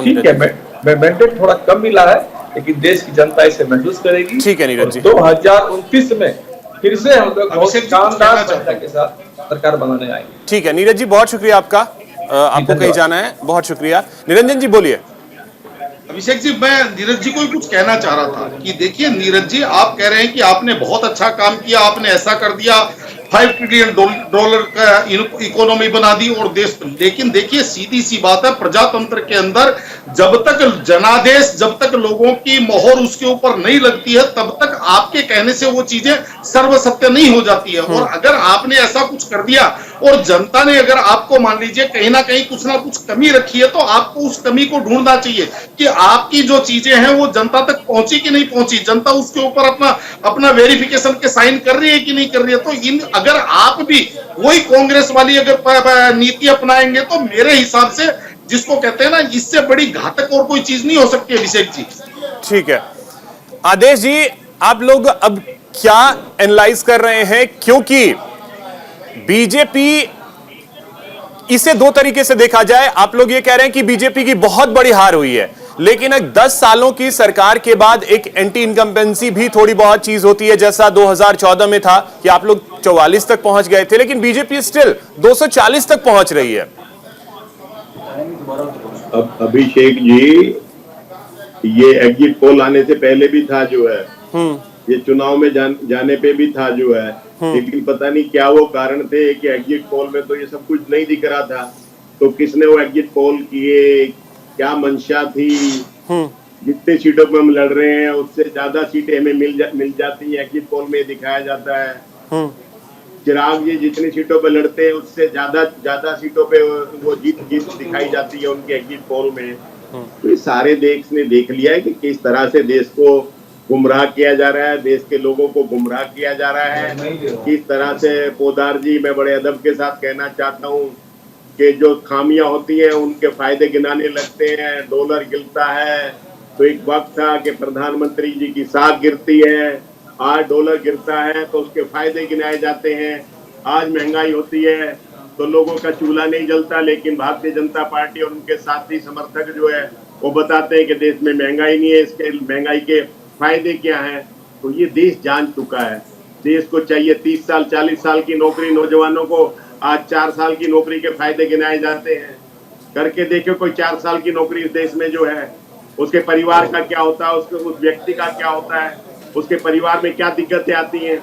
ठीक है, मैं मैंडेट थोड़ा कम मिला है, लेकिन देश की जनता इसे महसूस करेगी। ठीक है नीरज जी, 2029 में फिर से हम लोग बहुत शानदार जनता के साथ सरकार बनाने आएंगे। ठीक है नीरज जी, बहुत शुक्रिया आपका, आपको कहीं जाना है, बहुत शुक्रिया। निरंजन जी बोलिए। अभिषेक जी, मैं नीरज जी को ही कुछ कहना चाह रहा था कि देखिए नीरज जी, आप कह रहे हैं कि आपने बहुत अच्छा काम किया, आपने ऐसा कर दिया, $5 ट्रिलियन का इकोनॉमी बना दी और देश, लेकिन देखिए सीधी सी बात है, प्रजातंत्र के अंदर जब तक जनादेश, जब तक लोगों की मोहर उसके ऊपर नहीं लगती है, तब तक आपके कहने से वो चीजें सर्वसत्य नहीं हो जाती है। और अगर आपने ऐसा कुछ कर दिया और जनता ने अगर आपको मान लीजिए कहीं ना कहीं कुछ ना कुछ कमी रखी है, तो आपको उस कमी को ढूंढना चाहिए कि आपकी जो चीजें हैं वो जनता तक पहुंची कि नहीं पहुंची, जनता उसके ऊपर अपना वेरिफिकेशन के साइन कर रही है कि नहीं कर रही है। तो अगर आप भी वही कांग्रेस वाली अगर नीति अपनाएंगे, तो मेरे हिसाब से जिसको कहते हैं ना, इससे बड़ी घातक और कोई चीज नहीं हो सकती अभिषेक जी। ठीक है आदेश जी, आप लोग अब क्या एनालाइज कर रहे हैं, क्योंकि बीजेपी, इसे दो तरीके से देखा जाए, आप लोग ये कह रहे हैं कि बीजेपी की बहुत बड़ी हार हुई है, लेकिन 10 सालों की सरकार के बाद एक एंटी इनकम्बेंसी भी थोड़ी बहुत चीज होती है, जैसा 2014 में था कि आप लोग 44 तक पहुंच गए थे, लेकिन बीजेपी स्टिल 240 तक पहुंच रही है। अब अभिषेक जी, ये एग्जिट पोल आने से पहले भी था जो है, ये चुनाव में जाने पे भी था जो है, लेकिन पता नहीं क्या वो कारण थे कि एग्जिट पोल में तो ये सब कुछ नहीं दिख रहा था। तो किसने वो एग्जिट पोल किए, क्या मंशा थी? जितने सीटों पे हम लड़ रहे हैं उससे ज्यादा सीटें हमें मिल जाती है, एग्जिट पोल में दिखाया जाता है। चिराग जी जितनी सीटों पे लड़ते हैं उससे ज्यादा सीटों पे वो जीत दिखाई जाती है उनके एग्जिट पोल में। तो ये सारे देश ने देख लिया है कि किस तरह से देश को गुमराह किया जा रहा है, देश के लोगों को गुमराह किया जा रहा है, किस तरह से। पोदार जी, मैं बड़े अदब के साथ कहना चाहता हूँ कि जो खामियां होती हैं उनके फायदे गिनाने लगते हैं। डॉलर गिरता है, तो एक वक्त था कि प्रधानमंत्री जी की साख गिरती है, आज डॉलर गिरता है तो उसके फायदे गिनाए जाते हैं। आज महंगाई होती है तो लोगों का चूल्हा नहीं जलता, लेकिन भारतीय जनता पार्टी और उनके साथी समर्थक जो है वो बताते हैं कि देश में महंगाई नहीं है, इसके महंगाई के फायदे क्या हैं। तो ये देश जान चुका है। देश को चाहिए 30 साल 40 साल की नौकरी, नौजवानों को आज 4 साल की नौकरी के फायदे गिनाए जाते हैं। करके देखो कोई 4 साल की नौकरी इस देश में जो है, उसके परिवार का क्या होता है, उसके उस व्यक्ति का क्या होता है, उसके परिवार में क्या दिक्कतें आती हैं।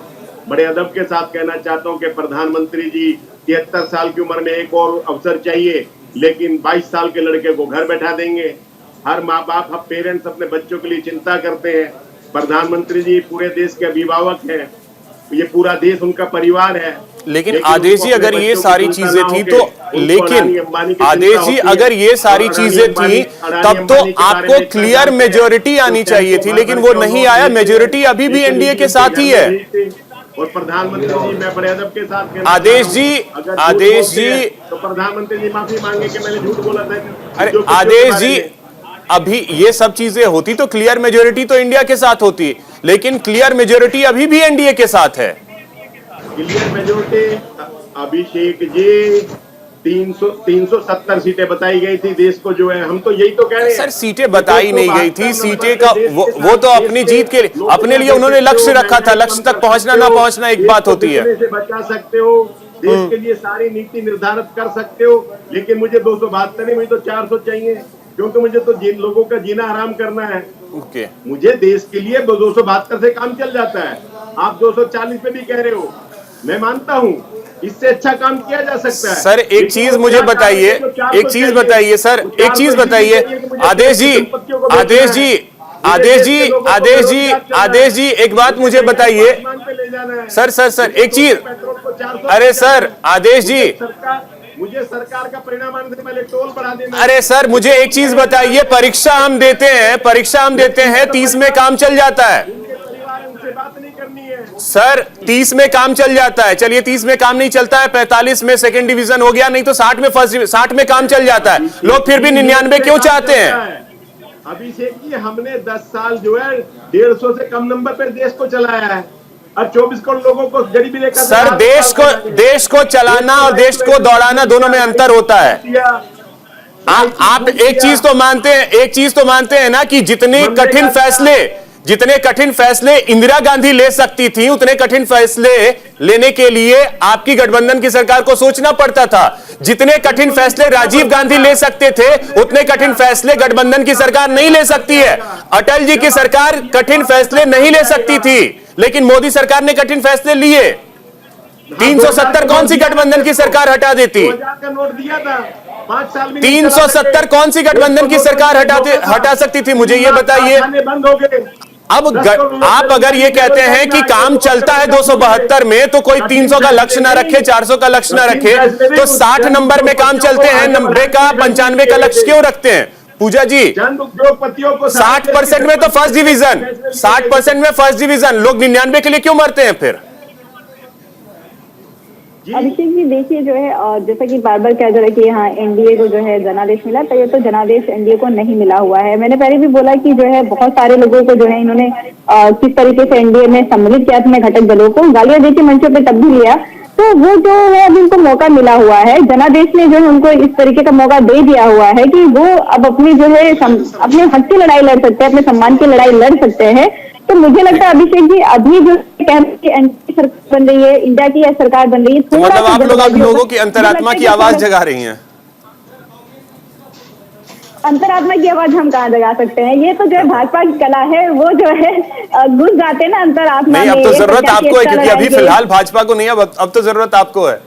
बड़े अदब के साथ कहना चाहता हूं कि प्रधानमंत्री जी 73 साल की उम्र में एक और अवसर चाहिए, लेकिन 22 साल के लड़के को घर बैठा देंगे। हर माँ बाप, हर पेरेंट्स अपने बच्चों के लिए चिंता करते हैं। प्रधानमंत्री जी पूरे देश के अभिभावक हैं, ये पूरा देश उनका परिवार है। लेकिन आदेश जी अगर ये सारी चीजें थी तो, लेकिन आदेश जी अगर ये सारी चीजें थी तब तो आपको क्लियर मेजोरिटी आनी चाहिए थी, लेकिन वो नहीं आया। मेजोरिटी अभी भी एनडीए के साथ ही है। और प्रधानमंत्री जी, मैं बड़े अदब के साथ आदेश जी, आदेश जी, तो प्रधानमंत्री जी माफी मांगे कि मैंने झूठ बोला था। अरे आदेश जी, अभी ये सब चीजें होती तो क्लियर मेजोरिटी तो इंडिया के साथ होती, लेकिन क्लियर मेजोरिटी अभी भी एनडीए के साथ है। क्लियर मेजोरिटी अभिषेक जी 370 सीटें बताई गई थी देश को, जो है हम तो यही तो कह रहे हैं। सर सीटें बताई नहीं गई थी, सीटें का वो तो अपनी जीत के लिए, अपने लिए उन्होंने लक्ष्य रखा था। लक्ष्य तक पहुंचना ना पहुंचना एक बात होती है। से बचा सकते हो, देश के लिए सारी नीति निर्धारित कर सकते हो, लेकिन मुझे 272 नहीं, मुझे तो 400 चाहिए, क्योंकि मुझे तो जिन लोगों का जीना आराम करना है। ओके, मुझे देश के लिए 272 से काम चल जाता है। आप 240 पे भी कह रहे हो, मैं मानता हूं इससे अच्छा काम किया जा सकता है। सर एक चीज मुझे बताइए, एक चीज बताइए सर, एक चीज बताइए आदेश जी, आदेश जी, आदेश जी, आदेश जी, आदेश जी, एक बात मुझे बताइए सर, सर एक चीज, अरे सर आदेश जी, मुझे सरकार का परिणाम आने से पहले टोल बढ़ा देना। अरे सर मुझे एक चीज बताइए, परीक्षा हम देते हैं, परीक्षा हम देते हैं, 30 में काम चल जाता है। बात नहीं करनी है सर, 30 में काम चल जाता है। चलिए 30 में काम नहीं चलता है, 45 में सेकंड डिवीजन हो गया, नहीं तो 60 में फर्स्ट, 60 में काम चल जाता है। लोग फिर भी 99 क्यों चाहते हैं? अभिषेक जी, हमने 10 साल जो है 150 से कम नंबर पर देश को चलाया है, और 24 करोड़ लोगों को गरीबी रेखा। सर देश को चलाना और देश को दौड़ाना दोनों में अंतर होता है। आप एक चीज तो मानते हैं ना कि जितने कठिन फैसले इंदिरा गांधी ले सकती थी, उतने कठिन फैसले लेने के लिए आपकी गठबंधन की सरकार को सोचना पड़ता था। जितने कठिन फैसले राजीव गांधी ले सकते थे, उतने कठिन फैसले गठबंधन की सरकार नहीं ले सकती है। अटल जी की सरकार कठिन फैसले नहीं ले सकती थी, लेकिन मोदी सरकार ने कठिन फैसले लिए। 370 कौन सी गठबंधन की सरकार हटा देती? 370 कौन सी गठबंधन की सरकार हटा सकती थी? मुझे ये बताइए। अब आप अगर ये कहते हैं कि काम चलता है 272 में, तो कोई 300 का लक्ष्य ना रखे, 400 का लक्ष्य ना रखे, तो 60 नंबर में काम चलते हैं, 90 का 95 का लक्ष्य क्यों रखते हैं? पूजा जी, 60% में तो फर्स्ट डिवीजन, 60% में फर्स्ट डिवीजन, लोग 99 के लिए क्यों मरते हैं फिर? अभिषेक जी देखिए, जो है जैसा कि बार बार कहा जा रहा है कि हाँ एनडीए को जो है जनादेश मिला, तो ये तो जनादेश एनडीए को नहीं मिला हुआ है। मैंने पहले भी बोला कि जो है बहुत सारे लोगों को जो है इन्होंने किस तरीके से एनडीए में सम्मिलित किया अपने घटक दलों को, गालियां देके मंचों पे तब भी लिया, तो वो जो है अभी उनको मौका मिला हुआ है। जनादेश ने जो है उनको इस तरीके का मौका दे दिया हुआ है कि वो अब अपनी जो है अपने हक की लड़ाई लड़ सकते हैं, अपने सम्मान की लड़ाई लड़ सकते हैं। तो मुझे लगता है अभिषेक जी, अभी जो कह रहे हैं एनडीए सरकार बन रही है, इंडिया की सरकार बन रही है, तो मतलब आप लोगों की अंतरात्मा की आवाज जगा रही हैं। अंतरात्मा की आवाज हम कहाँ जगा सकते हैं? ये तो जो है भाजपा की कला है, वो जो है घुस जाते हैं ना अंतरात्मा में। नहीं, अब तो जरूरत आपको है, क्योंकि अभी फिलहाल भाजपा को नहीं है, अब तो जरूरत आपको है।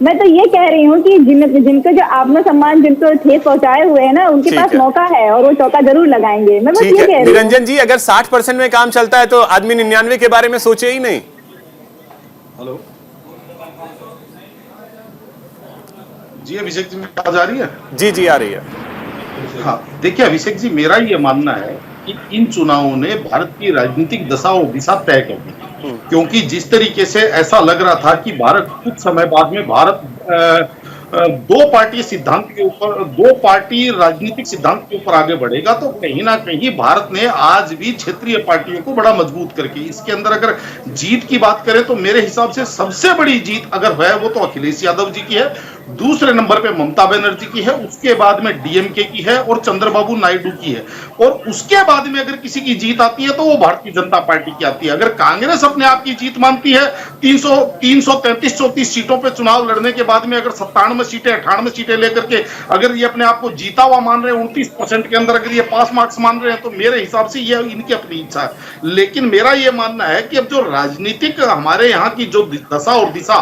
मैं तो ये कह रही हूँ कि जिनको जो आत्मसम्मान, जिनको ठेस पहुंचाए हुए हैं ना, उनके पास मौका है और वो चौका जरूर लगाएंगे। मैं बस ये कह रही हूँ। निरंजन जी, अगर 60% में काम चलता है तो आदमी 99 के बारे में सोचे ही नहीं। हेलो जी, अभिषेक जी आवाज आ रही है? जी आ रही है। हाँ देखिए अभिषेक जी, मेरा ये मानना है कि इन चुनावों ने भारत की राजनीतिक दशा और दिशा तय कर दी, क्योंकि जिस तरीके से ऐसा लग रहा था कि भारत कुछ समय बाद में दो पार्टी सिद्धांत के ऊपर, दो पार्टी राजनीतिक सिद्धांत के ऊपर आगे बढ़ेगा, तो कहीं ना कहीं भारत ने आज भी क्षेत्रीय पार्टियों को बड़ा मजबूत करके, इसके अंदर अगर जीत की बात करें तो मेरे हिसाब से सबसे बड़ी जीत अगर है वो तो अखिलेश यादव जी की है, दूसरे नंबर पे ममता बनर्जी की है, उसके बाद में डीएमके की है और चंद्रबाबू नायडू की है, और उसके बाद में अगर किसी की जीत आती है तो वो भारतीय जनता पार्टी की आती है। अगर कांग्रेस अपने आप की जीत मानती है 333-34 सीटों पे चुनाव लड़ने के बाद में अगर 97 97 सीटें 98 सीटें लेकर के अगर ये अपने आप को जीता हुआ मान रहे हैं 29% के अंदर, अगर ये पास मार्क्स मान रहे हैं, तो मेरे हिसाब से ये इनकी अपनी इच्छा है। लेकिन मेरा ये मानना है कि अब जो राजनीतिक हमारे यहाँ की जो दशा और दिशा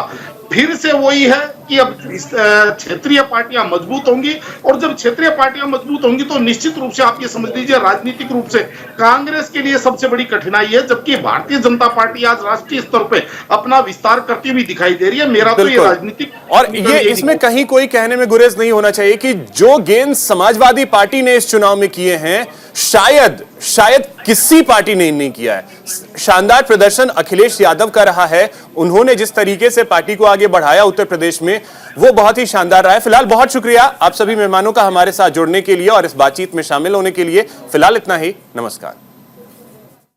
फिर से वही है कि अब क्षेत्रीय पार्टियां मजबूत होंगी, और जब क्षेत्रीय पार्टियां मजबूत होंगी तो निश्चित रूप से आप ये समझ लीजिए राजनीतिक रूप से कांग्रेस के लिए सबसे बड़ी कठिनाई है, जबकि भारतीय जनता पार्टी आज राष्ट्रीय स्तर पे अपना विस्तार करती हुई दिखाई दे रही है। मेरा तो ये राजनीतिक, और ये इसमें कहीं कोई कहने में गुरेज नहीं होना चाहिए कि जो गेंद समाजवादी पार्टी ने इस चुनाव में किए हैं शायद किसी पार्टी ने नहीं किया है। शानदार प्रदर्शन अखिलेश यादव का रहा है, उन्होंने जिस तरीके से पार्टी को आगे बढ़ाया उत्तर प्रदेश में वो बहुत ही शानदार रहा है। फिलहाल बहुत शुक्रिया आप सभी मेहमानों का हमारे साथ जुड़ने के लिए और इस बातचीत में शामिल होने के लिए। फिलहाल इतना ही, नमस्कार।